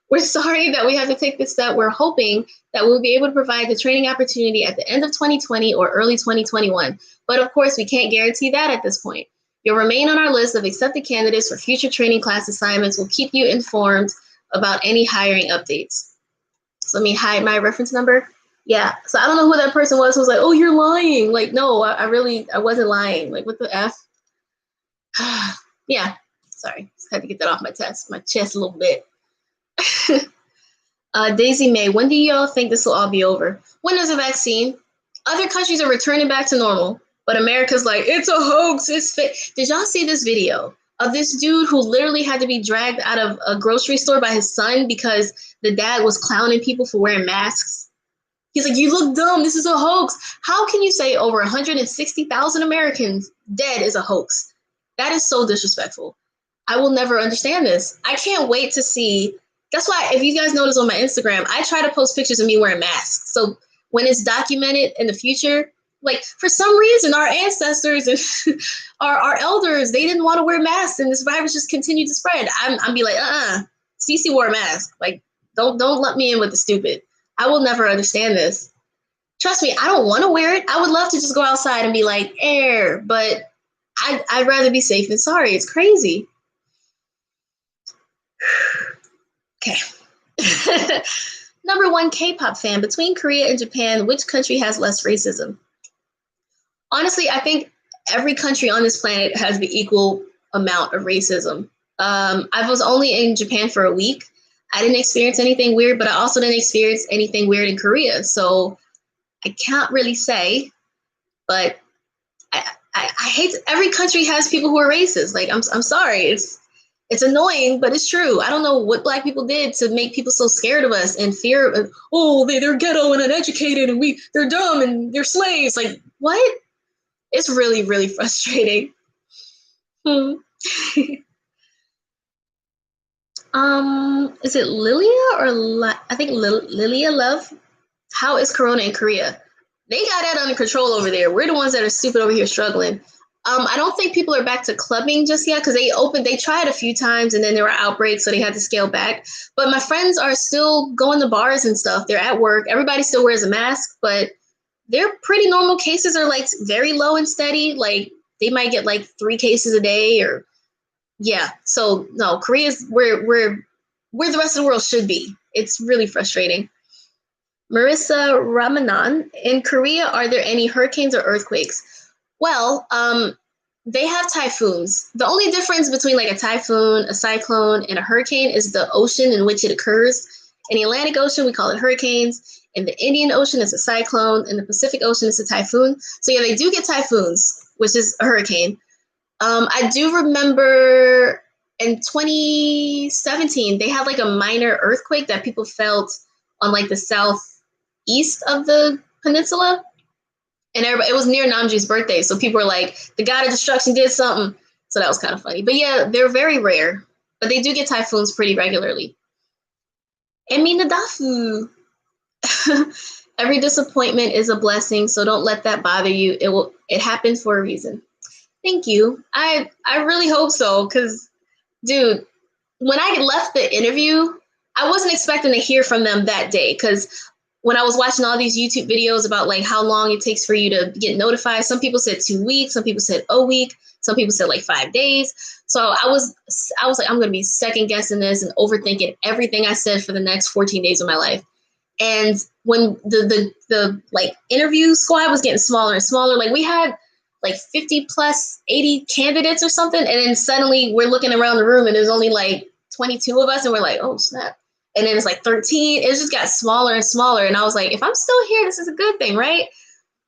we're sorry that we have to take this step. We're hoping that we'll be able to provide the training opportunity at the end of 2020 or early 2021. But of course, we can't guarantee that at this point. You'll remain on our list of accepted candidates for future training class assignments. We'll keep you informed about any hiring updates. So let me hide my reference number. Yeah, so I don't know who that person was who was like, oh, you're lying. Like, no, I wasn't lying. Like, what the F? Yeah, sorry. Just had to get that off my chest a little bit. Daisy May, when do y'all think this will all be over? When there's a vaccine? Other countries are returning back to normal. But America's like, it's a hoax, it's fake. Did y'all see this video of this dude who literally had to be dragged out of a grocery store by his son because the dad was clowning people for wearing masks? He's like, you look dumb, this is a hoax. How can you say over 160,000 Americans dead is a hoax? That is so disrespectful. I will never understand this. I can't wait to see. That's why if you guys notice on my Instagram, I try to post pictures of me wearing masks. So when it's documented in the future, like for some reason, our ancestors and our elders, they didn't want to wear masks and this virus just continued to spread. I'm be like, Cece wore a mask. Like, don't let me in with the stupid. I will never understand this. Trust me, I don't want to wear it. I would love to just go outside and be like, air, but I'd rather be safe than sorry. It's crazy. Okay. Number 1 K-pop fan. Between Korea and Japan, which country has less racism? Honestly, I think every country on this planet has the equal amount of racism. I was only in Japan for a week. I didn't experience anything weird, but I also didn't experience anything weird in Korea. So I can't really say, but I hate every country has people who are racist. Like, I'm sorry. It's annoying, but it's true. I don't know what Black people did to make people so scared of us and fear of, they're ghetto and uneducated and they're dumb and they're slaves. Like, what? It's really, really frustrating. Is it Lilia or I think Lilia Love? How is Corona in Korea? They got that under control over there. We're the ones that are stupid over here struggling. I don't think people are back to clubbing just yet because they tried a few times and then there were outbreaks, so they had to scale back. But my friends are still going to bars and stuff. They're at work. Everybody still wears a mask, but they're pretty normal. Cases are like very low and steady. Like they might get like 3 cases a day or yeah. So no, Korea's where the rest of the world should be. It's really frustrating. Marissa Ramanan, in Korea, are there any hurricanes or earthquakes? Well, they have typhoons. The only difference between like a typhoon, a cyclone, and a hurricane is the ocean in which it occurs. In the Atlantic Ocean, we call it hurricanes. In the Indian Ocean, it's a cyclone. In the Pacific Ocean, it's a typhoon. So yeah, they do get typhoons, which is a hurricane. I do remember in 2017, they had like a minor earthquake that people felt on like the southeast of the peninsula. And it was near Namjoon's birthday. So people were like, the god of destruction did something. So that was kind of funny. But yeah, they're very rare. But they do get typhoons pretty regularly. Eminadafu. Every disappointment is a blessing. So don't let that bother you. It happens for a reason. Thank you. I really hope so. Because, dude, when I left the interview, I wasn't expecting to hear from them that day. Because when I was watching all these YouTube videos about like how long it takes for you to get notified, some people said 2 weeks, some people said a week, some people said like 5 days. So I was like, I'm going to be second guessing this and overthinking everything I said for the next 14 days of my life. And when the like interview squad was getting smaller and smaller, like we had like 50 plus 80 candidates or something. And then suddenly we're looking around the room and there's only like 22 of us. And we're like, oh, snap. And then it's like 13. It just got smaller and smaller. And I was like, if I'm still here, this is a good thing, right?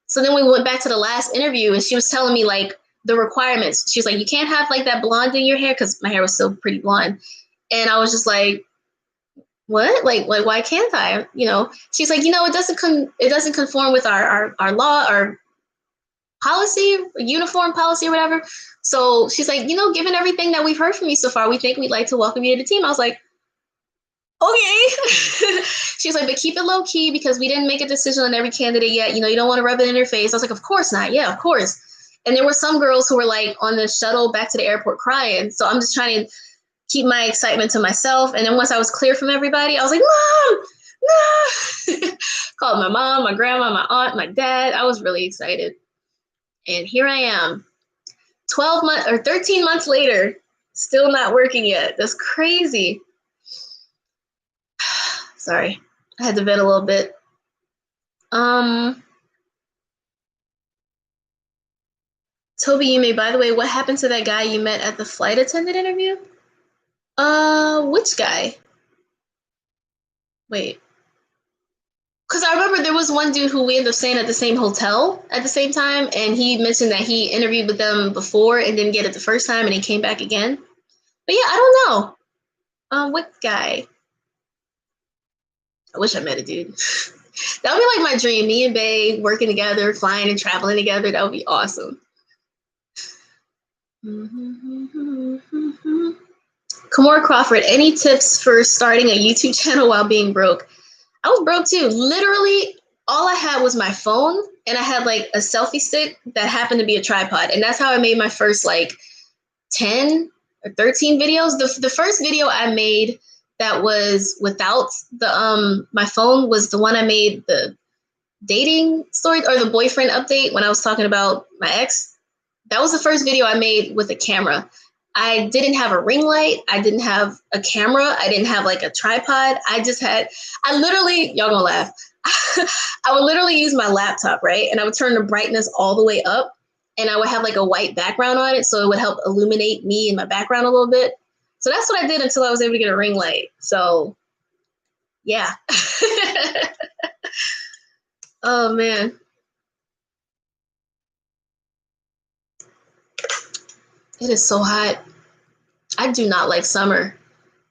So then we went back to the last interview and she was telling me like the requirements. She was like, you can't have like that blonde in your hair, because my hair was still pretty blonde. And I was just like, what? Like why can't I? She's like, it doesn't conform with our law, our policy, uniform policy or whatever. So she's like, given everything that we've heard from you so far, we think we'd like to welcome you to the team. I was like, okay. She's like, but keep it low key, because we didn't make a decision on every candidate yet. You don't want to rub it in their face. I was like, of course not. Yeah, of course. And there were some girls who were like on the shuttle back to the airport crying. So I'm just trying to keep my excitement to myself. And then once I was clear from everybody, I was like, Mom, no. Called my mom, my grandma, my aunt, my dad. I was really excited. And here I am, 13 months later, still not working yet. That's crazy. Sorry, I had to vent a little bit. Toby Yume, by the way, what happened to that guy you met at the flight attendant interview? Which guy? Wait. Because I remember there was one dude who we ended up staying at the same hotel at the same time, and he mentioned that he interviewed with them before and didn't get it the first time, and he came back again. But yeah, I don't know. What guy? I wish I met a dude. That would be like my dream. Me and Bae working together, flying and traveling together. That would be awesome. Kamora Crawford, any tips for starting a YouTube channel while being broke? I was broke too. Literally, all I had was my phone, and I had like a selfie stick that happened to be a tripod. And that's how I made my first like 10 or 13 videos. The first video I made that was without the my phone was the one I made, the dating story or the boyfriend update, when I was talking about my ex. That was the first video I made with a camera. I didn't have a ring light. I didn't have a camera. I didn't have like a tripod. I literally, y'all gonna laugh. I would literally use my laptop, right? And I would turn the brightness all the way up, and I would have like a white background on it, so it would help illuminate me and my background a little bit. So that's what I did until I was able to get a ring light. So yeah. Oh man. It is so hot. I do not like summer.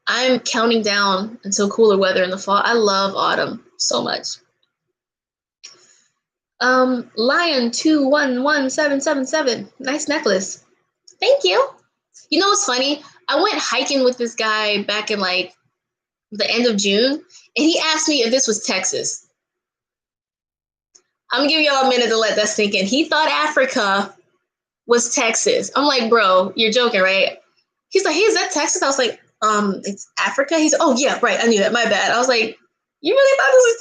I'm counting down until cooler weather in the fall. I love autumn so much. Lion 211777. Nice necklace. Thank you. You know what's funny? I went hiking with this guy back in like the end of June, and he asked me if this was Texas. I'm gonna give y'all a minute to let that sink in. He thought Africa was Texas. I'm like, bro, you're joking, right? He's like, hey, is that Texas? I was like, it's Africa. He's, oh yeah, right. I knew that. My bad. I was like, you really thought this was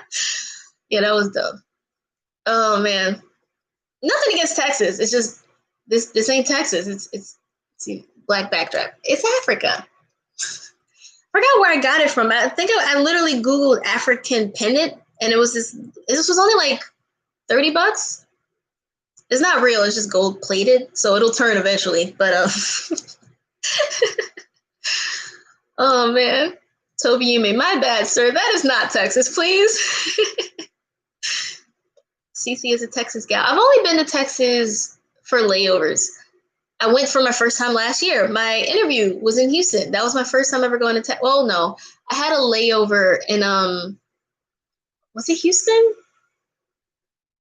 Texas? Yeah, that was dumb. Oh man, nothing against Texas. It's just this ain't Texas. It's black backdrop. It's Africa. I forgot where I got it from. I think I literally Googled African pendant, and it was this. This was only like $30. It's not real. It's just gold plated, so it'll turn eventually. But oh man, Toby, you made my bad, sir. That is not Texas, please. Cece is a Texas gal. I've only been to Texas for layovers. I went for my first time last year. My interview was in Houston. That was my first time ever going to Texas. Well, no, I had a layover in was it Houston?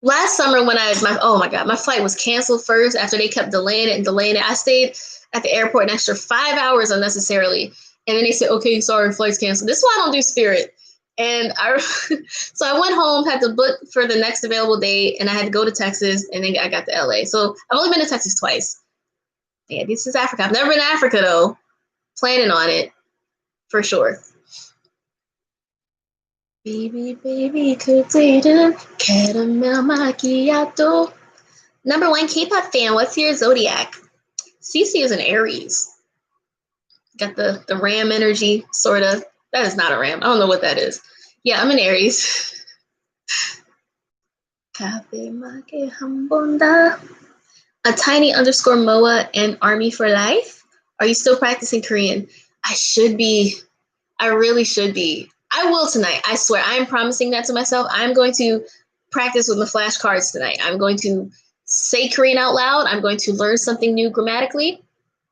Last summer when my flight was canceled first after they kept delaying it. I stayed at the airport an extra 5 hours unnecessarily. And then they said, okay, sorry, flight's canceled. This is why I don't do Spirit. And so I went home, had to book for the next available date, and I had to go to Texas, and then I got to LA. So I've only been to Texas twice. Yeah, this is Africa. I've never been to Africa though. Planning on it, for sure. Baby, could date him. Caramel macchiato. Number 1 K-pop fan. What's your zodiac? Cece is an Aries. Got the ram energy, sort of. That is not a ram. I don't know what that is. Yeah, I'm an Aries. Cafe Make Hambonda. A tiny underscore Moa and Army for Life. Are you still practicing Korean? I should be. I really should be. I will tonight. I swear. I am promising that to myself. I'm going to practice with my flashcards tonight. I'm going to say Korean out loud. I'm going to learn something new grammatically.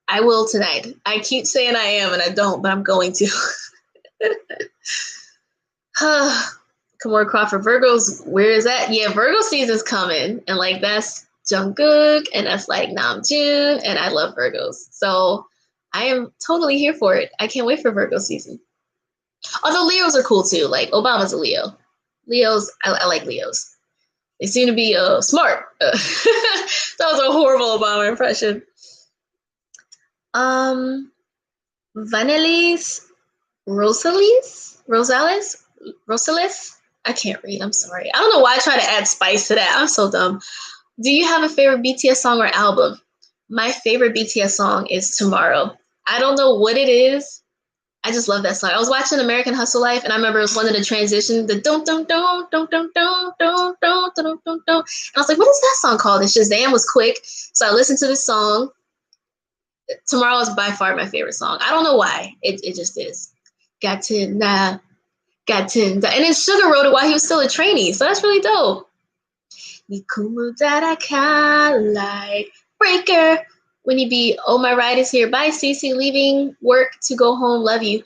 I will tonight. I keep saying I am and I don't, but I'm going to. Kamora Crawford, Virgos, where is that? Yeah, Virgo season's coming. And like that's Jungkook and that's like Namjoon. And I love Virgos. So I am totally here for it. I can't wait for Virgo season. Although Leos are cool too. Like Obama's a Leo. Leos, I like Leos. They seem to be smart. That was a horrible Obama impression. Vanellis, Rosales. I can't read. I'm sorry. I don't know why I try to add spice to that. I'm so dumb. Do you have a favorite BTS song or album? My favorite BTS song is Tomorrow. I don't know what it is. I just love that song. I was watching American Hustle Life, and I remember it was one of the transitions, the don't don't don't don't don't don't don't don't don't don't don't. And I was like, what is that song called? And Shazam was quick, so I listened to the song. Tomorrow is by far my favorite song. I don't know why. It just is. Got to nah, got to. And then Sugar wrote it while he was still a trainee, so that's really dope. Like breaker. When you be, oh, my ride is here. Bye, Cece. Leaving work to go home. Love you.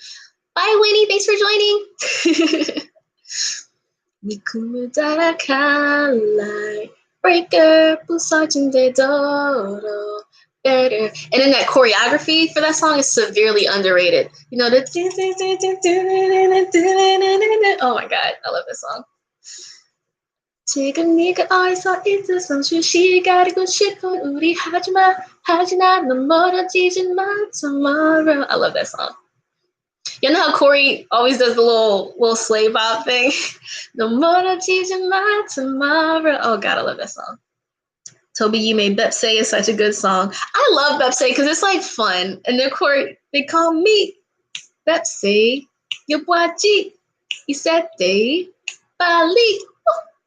Bye, Winnie. Thanks for joining. Breaker. Busan Doro. Better. And then that choreography for that song is severely underrated. You know, the oh my God. I love this song. 지금 네가 어디서 있어서 쉬가리고 싶어 우리 하지마 넌 멀어지지 마 tomorrow. I love that song. You know how Corey always does the little slave bop thing? 넌 멀어지지 마 tomorrow. Oh God, I love that song. Toby, you made Bepse is such a good song. I love Bepse because it's like fun. And then Corey, they call me Bepse. Your boy G. He said they Bali.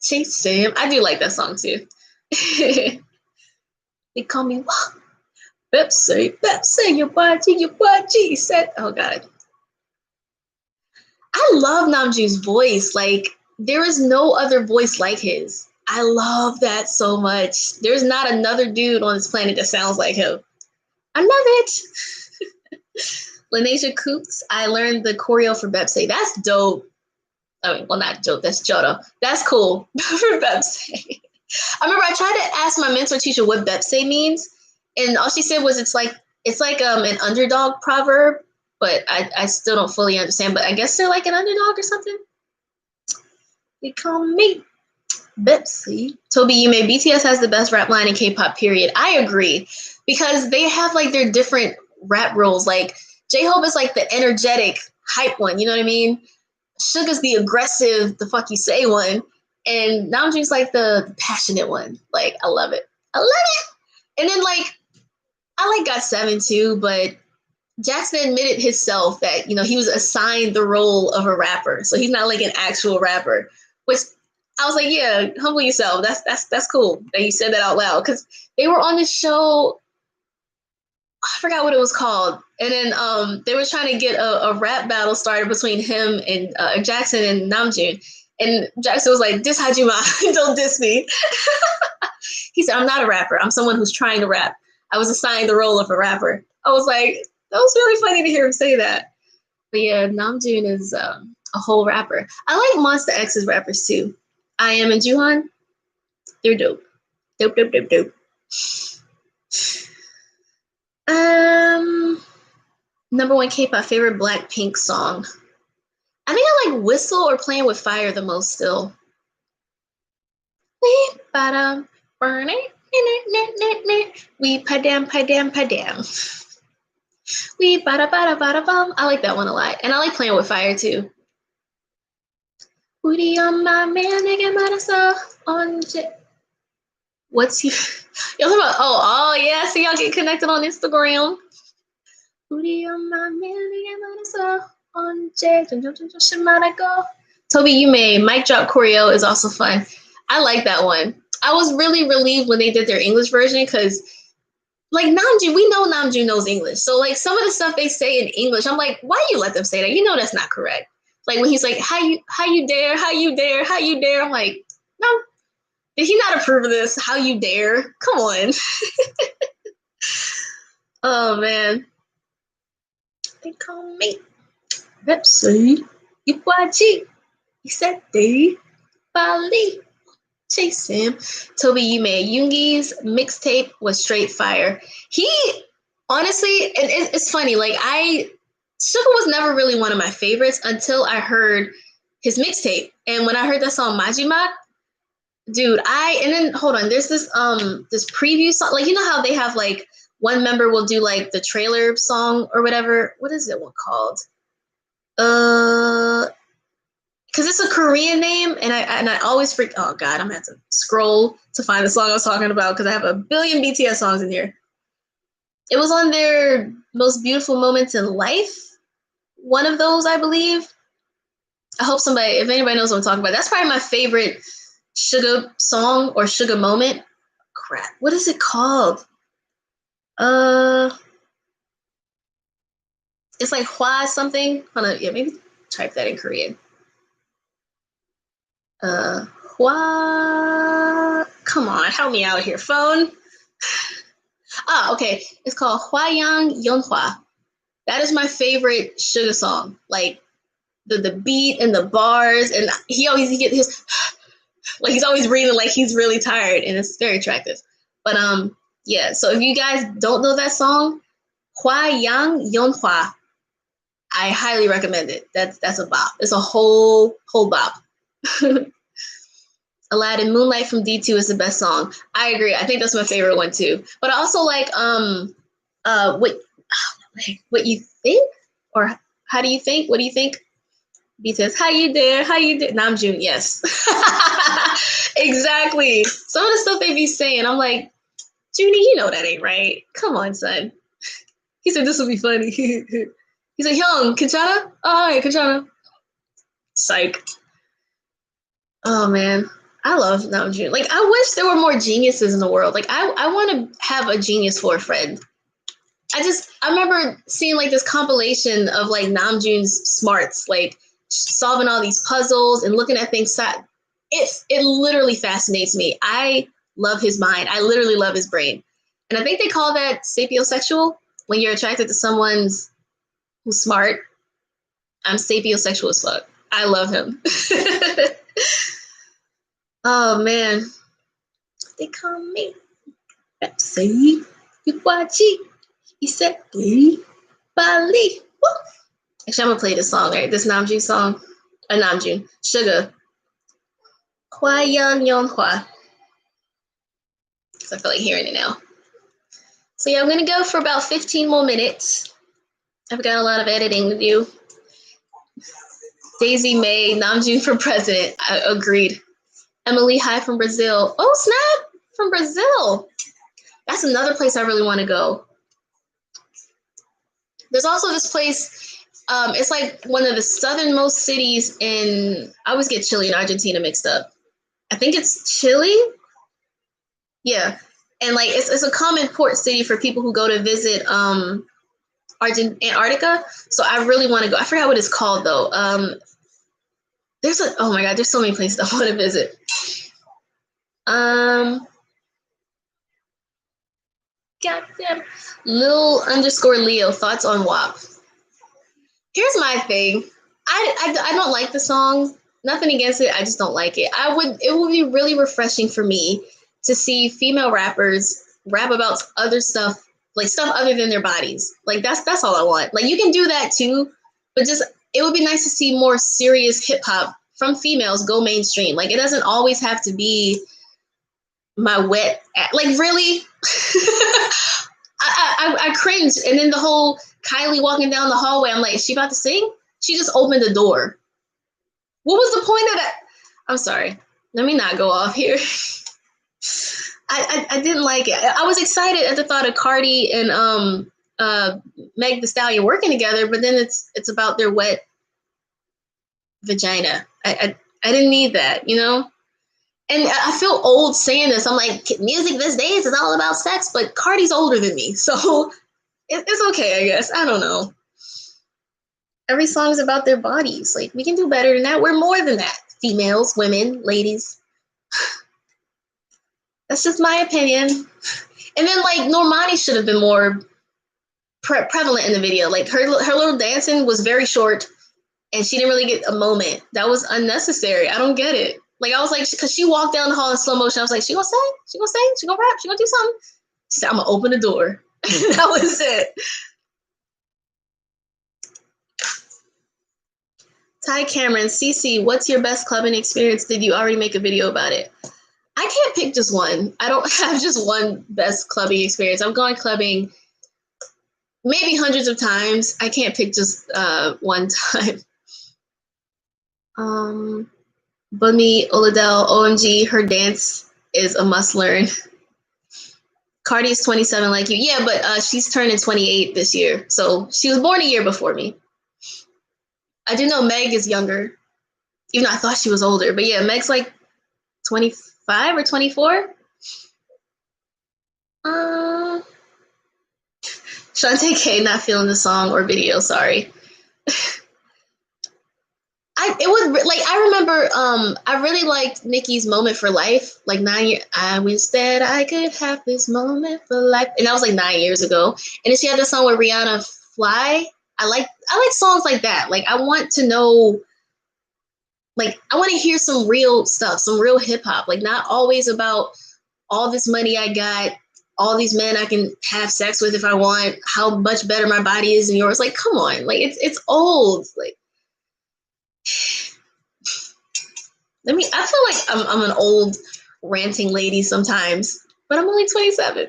Chase Sam. I do like that song too. They call me Bepse, your body, He said, oh God. I love Namjoon's voice. Like, there is no other voice like his. I love that so much. There's not another dude on this planet that sounds like him. I love it. Lanesha Coops, I learned the choreo for Bepse. That's dope. I mean, well, not dope. That's Jodo. That's cool for Bepse. I remember I tried to ask my mentor teacher what Bepse means, and all she said was it's like an underdog proverb, but I still don't fully understand. But I guess they're like an underdog or something. They call me Bepse. Toby Yume, BTS has the best rap line in K-pop, period. I agree, because they have like their different rap roles. Like J-Hope is like the energetic, hype one, you know what I mean? Suga's the aggressive, the fuck you say one. And Namjoon's like the passionate one. Like, I love it. I love it. And then like, I like GOT7 too, but Jackson admitted himself that, you know, he was assigned the role of a rapper. So he's not like an actual rapper, which I was like, yeah, humble yourself. That's cool that you said that out loud. Cause they were on the show, I forgot what it was called. And then they were trying to get a rap battle started between him and Jackson and Namjoon. And Jackson was like, diss Hajima, don't diss me. He said, I'm not a rapper. I'm someone who's trying to rap. I was assigned the role of a rapper. I was like, that was really funny to hear him say that. But yeah, Namjoon is a whole rapper. I like Monsta X's rappers too. I.M and Juhan. They're dope. Dope. Number one K-pop favorite Blackpink song. I think I like Whistle or Playing with Fire the most still. We padam. We padam. We bada bum. I like that one a lot. And I like Playing with Fire too. 우리 엄마 매일 내게 말했어 언제. What's you? Y'all talking about? Oh yeah. See y'all get connected on Instagram. 우리 엄마 매일 내게 말했어 언제 점점 말하고. Toby Yume, mic drop choreo is also fun. I like that one. I was really relieved when they did their English version because, like, Namjoon, we know Namjoon knows English. So, like, some of the stuff they say in English, I'm like, why you let them say that? You know that's not correct. Like, when he's like, how you dare? I'm like, no, Did he not approve of this? How you dare? Come on. Oh man. They call me Pepsi. Iwachi. Isete. Bali. Chase him. Toby Yume. Yoongi's mixtape was straight fire. He honestly, it's funny. Like Sugar was never really one of my favorites until I heard his mixtape. And when I heard that song Majima, dude, and then hold on, there's this preview song. Like, you know how they have like one member will do like the trailer song or whatever. What is it one called? Because it's a Korean name, and I always freak. Oh God, I'm gonna have to scroll to find the song I was talking about because I have a billion BTS songs in here. It was on their Most Beautiful Moments in Life. One of those, I believe. I hope if anybody knows what I'm talking about, that's probably my favorite Suga song or Suga moment. Crap, what is it called? It's like Hwa something. Hold on, yeah, maybe type that in Korean. Hwa. Come on, help me out here, phone. Okay. It's called Hwayang Yeonhwa. That is my favorite Suga song. Like the beat and the bars, and he get his like he's always breathing like he's really tired, and it's very attractive. But yeah. So if you guys don't know that song, Hwayang Yeonhwa, I highly recommend it. That's a bop. It's a whole bop. Aladdin, Moonlight from D2 is the best song. I agree. I think that's my favorite one too. But I also like what you think, or how do you think? What do you think? BTS, how you there? How you there? Namjoon, yes. Exactly. Some of the stuff they be saying, I'm like, Junie, you know that ain't right. Come on, son. He said this will be funny. He said, Hyung, Kanchana? Oh, yeah, Kanchana. Psych. Oh man. I love Namjoon. Like, I wish there were more geniuses in the world. Like, I want to have a genius for a friend. I remember seeing like this compilation of like Namjoon's smarts, like solving all these puzzles and looking at things. It literally fascinates me. I love his mind. I literally love his brain. And I think they call that sapiosexual when you're attracted to someone who's smart. I'm sapiosexual as fuck. I love him. Oh man. They call me Pepsi. Iwachi. Isete. Bali. Woo. Actually, I'm gonna play this song, right? This Namjoon song. Namjoon. Sugar. Hwayang Yeonhwa. Because I feel like hearing it now. So yeah, I'm gonna go for about 15 more minutes. I've got a lot of editing to do. Daisy May, Namjoon for president. I agreed. Emily, hi from Brazil. Oh, snap! From Brazil. That's another place I really want to go. There's also this place. It's like one of the southernmost cities I always get Chile and Argentina mixed up. I think it's Chile. Yeah. And like it's a common port city for people who go to visit Antarctica. So I really want to go. I forgot what it's called though. Oh my God, there's so many places I want to visit. Goddamn. Lil_Leo, thoughts on WAP. Here's my thing. I don't like the song. Nothing against it. I just don't like it. It would be really refreshing for me to see female rappers rap about other stuff, like stuff other than their bodies. Like that's all I want. Like you can do that too, but it would be nice to see more serious hip hop from females go mainstream. Like it doesn't always have to be my wet, like really. I cringed, and then the whole Kylie walking down the hallway. I'm like, is she about to sing? She just opened the door. What was the point of that? I'm sorry. Let me not go off here. I didn't like it. I was excited at the thought of Cardi and Meg Thee Stallion working together, but then it's about their wet vagina. I didn't need that, you know? And I feel old saying this. I'm like, music these days is all about sex, but Cardi's older than me, so it's okay, I guess. I don't know. Every song is about their bodies. Like, we can do better than that. We're more than that. Females, women, ladies. That's just my opinion. And then like Normani should have been more prevalent in the video. Like her little dancing was very short, and she didn't really get a moment. That was unnecessary. I don't get it. Like I was like, because she walked down the hall in slow motion. I was like, she gonna sing? She gonna sing? She gonna rap? She gonna do something? She said, I'm gonna open the door. That was it. Ty Cameron, CC, what's your best clubbing experience? Did you already make a video about it? I can't pick just one. I don't have just one best clubbing experience. I've gone clubbing maybe hundreds of times. I can't pick just one time. Bunny Oladell, OMG, her dance is a must learn. Cardi is 27 like you. Yeah, but she's turning 28 this year. So she was born a year before me. I do know Meg is younger, even though I thought she was older. But yeah, Meg's like 25 or 24. Shantae K not feeling the song or video, sorry. It was like I remember I really liked Nicki's Moment for Life, like 9 years. I wish that I could have this moment for life. And that was like 9 years ago. And then she had the song with Rihanna, Fly. I like songs like that. Like I want to know, like I want to hear some real stuff, some real hip hop. Like not always about all this money I got, all these men I can have sex with if I want, how much better my body is than yours. Like, come on, like it's old. Like, I feel like I'm an old ranting lady sometimes, but I'm only 27.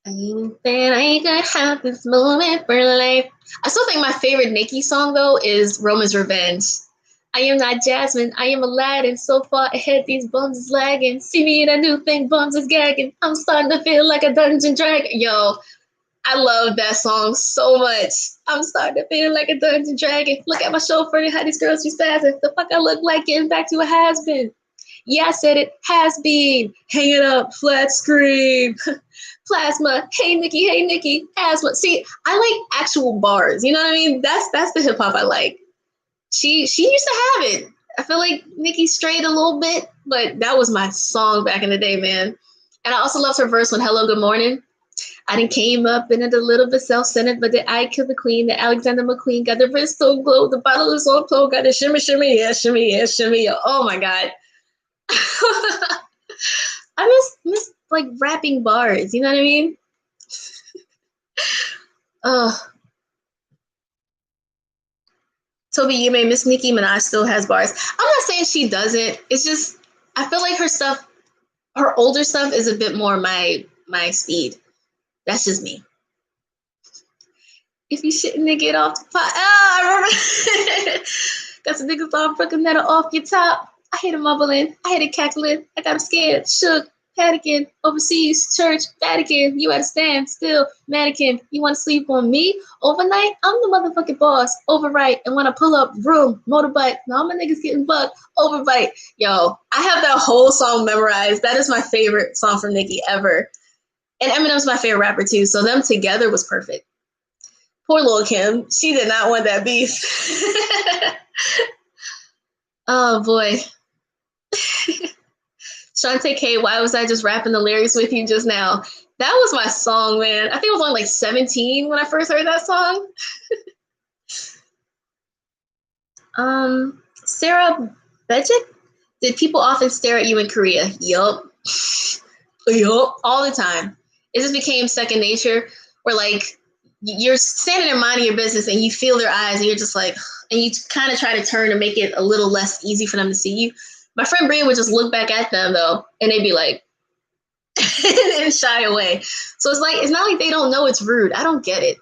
I could have this moment for life. I still think my favorite Nicki song though is Roman's Revenge. I am not Jasmine, I am Aladdin. So far ahead, these bums is lagging. See me in a new thing, bums is gagging. I'm starting to feel like a dungeon dragon. Yo, I love that song so much. I'm starting to feel like a dungeon dragon. Look at my chauffeur and how these girls be spazzing. The fuck I look like getting back to a has-been. Yeah, I said it. Has been. Hang it up. Flat screen. Plasma. Hey, Nikki. Asthma. See, I like actual bars. You know what I mean? That's the hip-hop I like. She used to have it. I feel like Nicki strayed a little bit, but that was my song back in the day, man. And I also loved her verse when Hello, Good Morning. I done came up in it a little bit self-centered, but the I killed the queen, the Alexander McQueen, got the wrist so glow, the bottle is all close, got the shimmy, shimmy. Oh my God. I miss like rapping bars, you know what I mean? Toby, you may Miss Nicki Minaj still has bars. I'm not saying she doesn't. It's just I feel like her older stuff is a bit more my speed. That's just me. If you shouldn't get off the pot. I remember. Got some niggas on fucking metal off your top. I hate him mumbling. I hate it cackling. I got him scared, shook, panicking. Overseas, church, Vatican. You at a stand, still, mannequin. You want to sleep on me? Overnight, I'm the motherfucking boss. Overright. And when I pull up, vroom, motorbike. Now all my niggas getting bucked. Overbite. Yo, I have that whole song memorized. That is my favorite song from Nicki ever. And Eminem's my favorite rapper too. So them together was perfect. Poor Lil' Kim. She did not want that beef. Oh, boy. Shantae K, why was I just rapping the lyrics with you just now? That was my song, man. I think I was only like 17 when I first heard that song. Sarah Bejic? Did people often stare at you in Korea? Yup. Yup. All the time. It just became second nature where like you're standing there minding your business and you feel their eyes and you're just like, and you kind of try to turn to make it a little less easy for them to see you. My friend Bria would just look back at them though, and they'd be like, and shy away. So it's not like they don't know it's rude. I don't get it.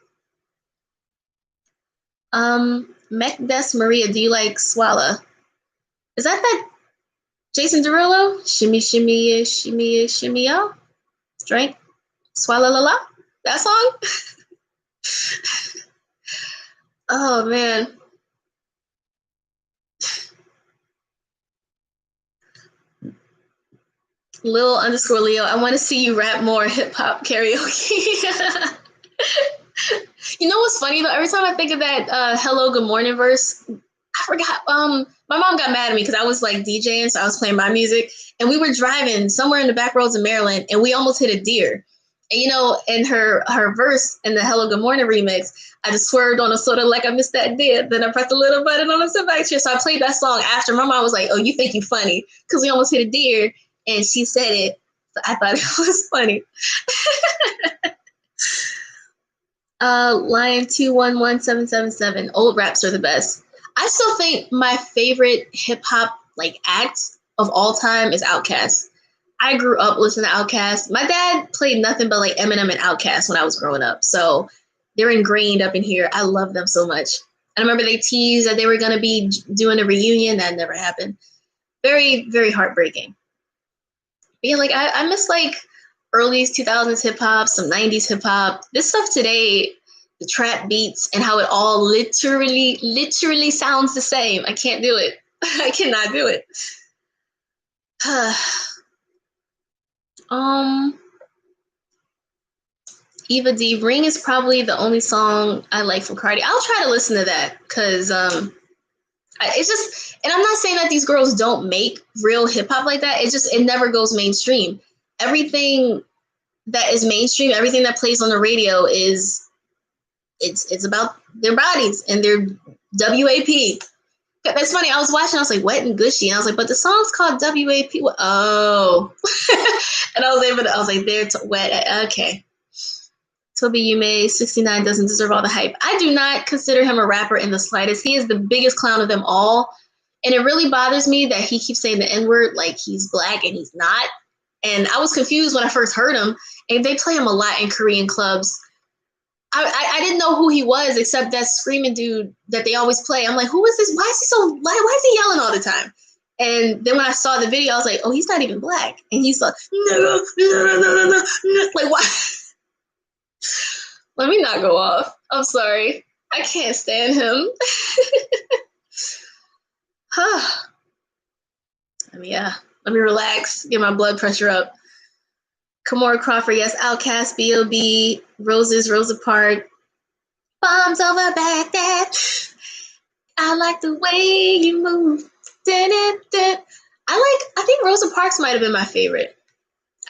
Mekdes Maria, do you like Swalla? Is that Jason Derulo? Shimmy, y'all. Drink. Swalla la la. That song? Oh man. Lil_Leo, I want to see you rap more hip hop karaoke. You know what's funny though? Every time I think of that Hello Good Morning verse, I forgot my mom got mad at me because I was like DJing, so I was playing my music, and we were driving somewhere in the back roads of Maryland, and we almost hit a deer. And in her verse in the Hello Good Morning remix, I just swerved on a sort of like I missed that deer. Then I pressed a little button on the setback chair. So I played that song after. My mom was like, "Oh, you think you funny?" Because we almost hit a deer, and she said it. So I thought it was funny. Lion 211777. Old raps are the best. I still think my favorite hip hop act of all time is Outkast. I grew up listening to Outkast. My dad played nothing but Eminem and Outkast when I was growing up. So they're ingrained up in here. I love them so much. I remember they teased that they were going to be doing a reunion. That never happened. Very, very heartbreaking. But yeah, I miss early 2000s hip hop, some 90s hip hop. This stuff today, the trap beats and how it all literally sounds the same. I can't do it. I cannot do it. Eva D. Ring is probably the only song I like from Cardi. I'll try to listen to that because it's just, and I'm not saying that these girls don't make real hip hop like that. It never goes mainstream. Everything that is mainstream, everything that plays on the radio it's about their bodies and their WAP. That's funny. I was watching, I was like, Wet and Gushy. And I was like, but the song's called WAP. Oh. And I was like, there, Wet. Okay. Toby Yume, 69, doesn't deserve all the hype. I do not consider him a rapper in the slightest. He is the biggest clown of them all. And it really bothers me that he keeps saying the N-word like he's black and he's not. And I was confused when I first heard him. And they play him a lot in Korean clubs. I didn't know who he was except that screaming dude that they always play. I'm like, who is this? Why is he yelling all the time? And then when I saw the video, I was like, oh, he's not even black. And he's like, no. Like, why? Let me not go off. I'm sorry. I can't stand him. Yeah. Let me relax. Get my blood pressure up. Kimora Crawford, yes. Outkast, B.O.B., Roses, Rosa Parks. Bombs over Baghdad. I like the way you move. I think Rosa Parks might have been my favorite.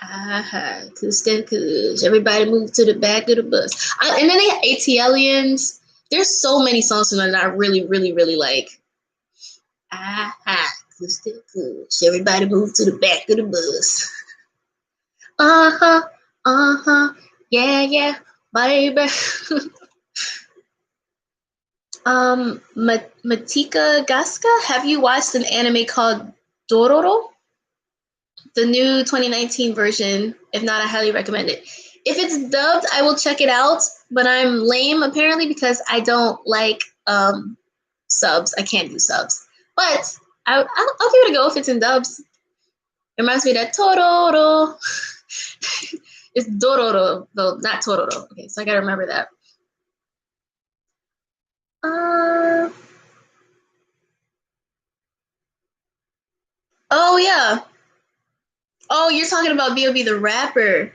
Cause everybody move to the back of the bus. And then they had ATLians. There's so many songs from them that I really, really, really like. Cause everybody move to the back of the bus. Yeah, baby. Matika Gaska, have you watched an anime called Dororo? The new 2019 version. If not, I highly recommend it. If it's dubbed, I will check it out, but I'm lame apparently because I don't like subs. I can't do subs. But I'll give it a go if it's in dubs. It reminds me of that Tororo. It's Dororo, though, not Tororo. Okay, so I gotta remember that. Oh, yeah. Oh, you're talking about B.O.B. the rapper.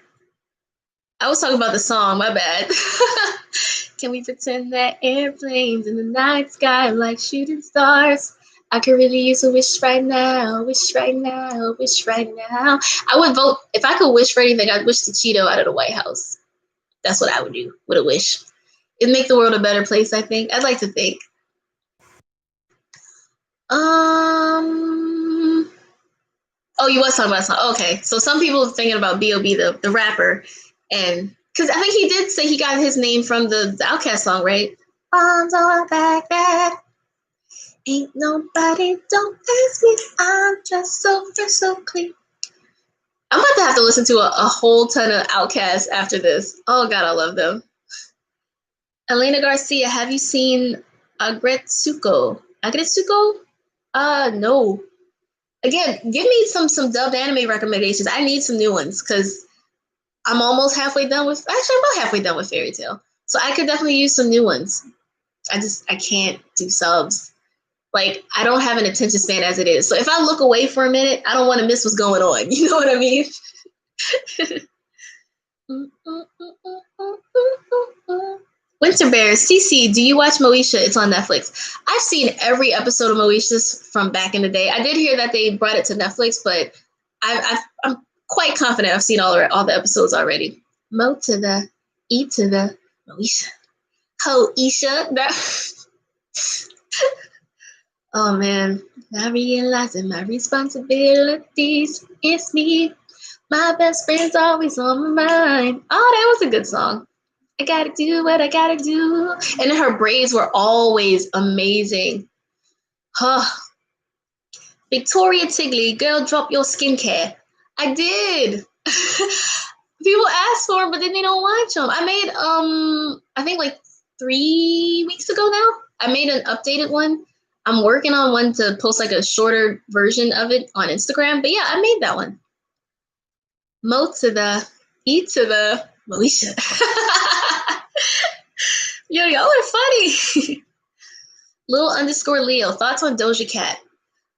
I was talking about the song, my bad. Can we pretend that airplanes in the night sky like shooting stars? I could really use a wish right now, wish right now, wish right now. I would vote, if I could wish for anything, I'd wish the Cheeto out of the White House. That's what I would do with a wish. It'd make the world a better place, I think. I'd like to think. Oh, you was talking about song. Okay, so some people are thinking about B.O.B. the rapper, and because I think he did say he got his name from the Outkast song, right? Bombs on back that ain't nobody don't ask me. I'm just so clean. I'm about to have to listen to a whole ton of Outkast after this. Oh God, I love them. Elena Garcia, have you seen Agretsuko? Agretsuko? No. Again, give me some dubbed anime recommendations. I need some new ones because I'm almost halfway done with. Actually, I'm about halfway done with Fairy Tail, so I could definitely use some new ones. I can't do subs. I don't have an attention span as it is. So if I look away for a minute, I don't want to miss what's going on. You know what I mean? Winter Bears, CC, do you watch Moesha? It's on Netflix. I've seen every episode of Moesha's from back in the day. I did hear that they brought it to Netflix, but I'm quite confident I've seen all the episodes already. Mo to the E to the Moesha. Ho Isha. Oh man. I realizing my responsibilities. It's me. My best friend's always on my mind. Oh, that was a good song. I gotta do what I gotta do. And her braids were always amazing. Huh. Victoria Tigley, girl, drop your skincare. I did. People ask for them, but then they don't watch them. I made, I think like 3 weeks ago now, I made an updated one. I'm working on one to post like a shorter version of it on Instagram. But yeah, I made that one. Mo to the E to the Moesha. Yo, y'all are funny. Lil _ Leo, thoughts on Doja Cat?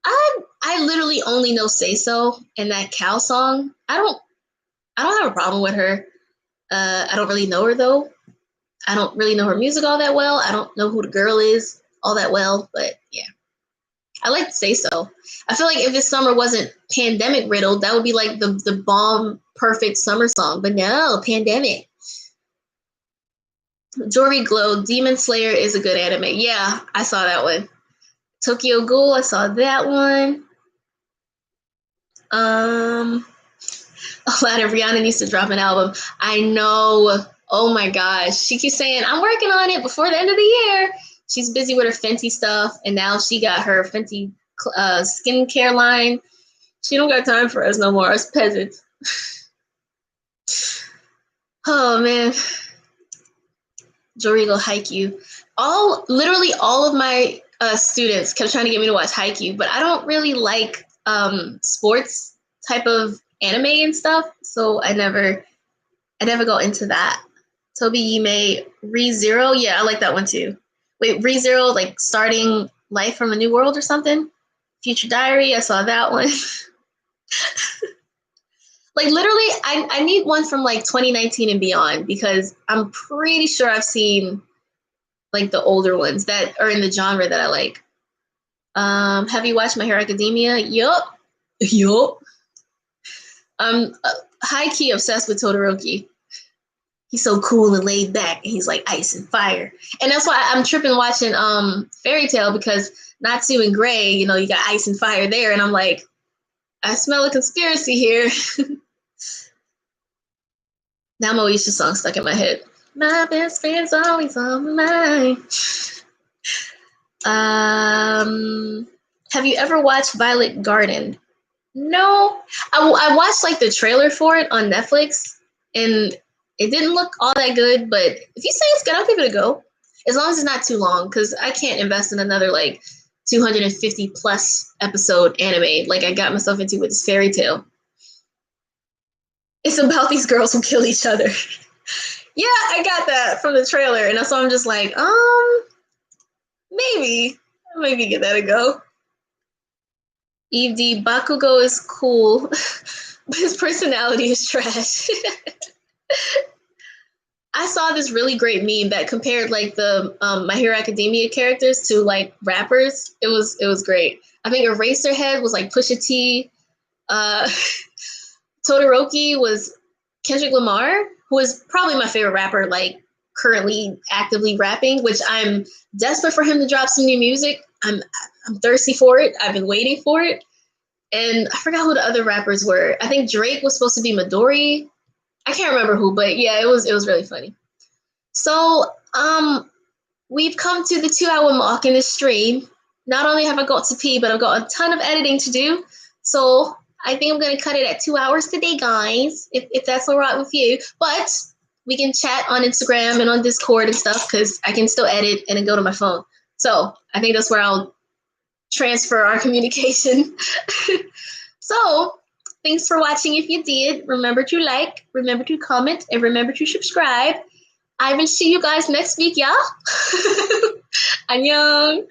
I literally only know Say So and that cow song. I don't have a problem with her. I don't really know her though. I don't really know her music all that well. I don't know who the girl is all that well, but yeah. I like Say So. I feel like if this summer wasn't pandemic riddled, that would be like the bomb perfect summer song. But no, pandemic. Jory Glow, Demon Slayer is a good anime. Yeah, I saw that one. Tokyo Ghoul, I saw that one. A lot of Rihanna needs to drop an album. I know. Oh my gosh. She keeps saying, I'm working on it before the end of the year. She's busy with her Fenty stuff, and now she got her Fenty skincare line. She don't got time for us no more, us peasants. Oh man. Jorigo Haikyuu. Literally all of my students kept trying to get me to watch Haikyuu, but I don't really like sports type of anime and stuff, so I never go into that. Toby Yime, ReZero, yeah, I like that one too. Wait, ReZero, like starting life from a new world or something? Future Diary, I saw that one. Like literally, I need one from like 2019 and beyond because I'm pretty sure I've seen like the older ones that are in the genre that I like. Have you watched My Hero Academia? Yup. I'm high key obsessed with Todoroki. He's so cool and laid back, and he's like ice and fire. And that's why I'm tripping watching Fairy Tail because Natsu and Gray, you got ice and fire there, and I'm like, I smell a conspiracy here. Now Moesha's song stuck in my head. My best friend's always on my mind. Have you ever watched Violet Garden? No. I watched like the trailer for it on Netflix, and it didn't look all that good, but if you say it's good, I'll give it a go. As long as it's not too long, because I can't invest in another like 250 plus episode anime like I got myself into with this Fairy Tail. It's about these girls who kill each other. Yeah, I got that from the trailer, and so I'm just like, maybe give that a go. Eve D, Bakugo is cool, but his personality is trash. I saw this really great meme that compared like the My Hero Academia characters to like rappers. It was great. I think Eraserhead was like Pusha T. Todoroki was Kendrick Lamar, who is probably my favorite rapper, like currently actively rapping, which I'm desperate for him to drop some new music. I'm thirsty for it. I've been waiting for it. And I forgot who the other rappers were. I think Drake was supposed to be Midori. I can't remember who, but yeah, it was really funny. So we've come to the 2-hour mark in this stream. Not only have I got to pee, but I've got a ton of editing to do. So I think I'm going to cut it at 2 hours today, guys, if that's all right with you. But we can chat on Instagram and on Discord and stuff because I can still edit and then go to my phone. So I think that's where I'll transfer our communication. So thanks for watching. If you did, remember to like, remember to comment, and remember to subscribe. I will see you guys next week, y'all. Annyeong.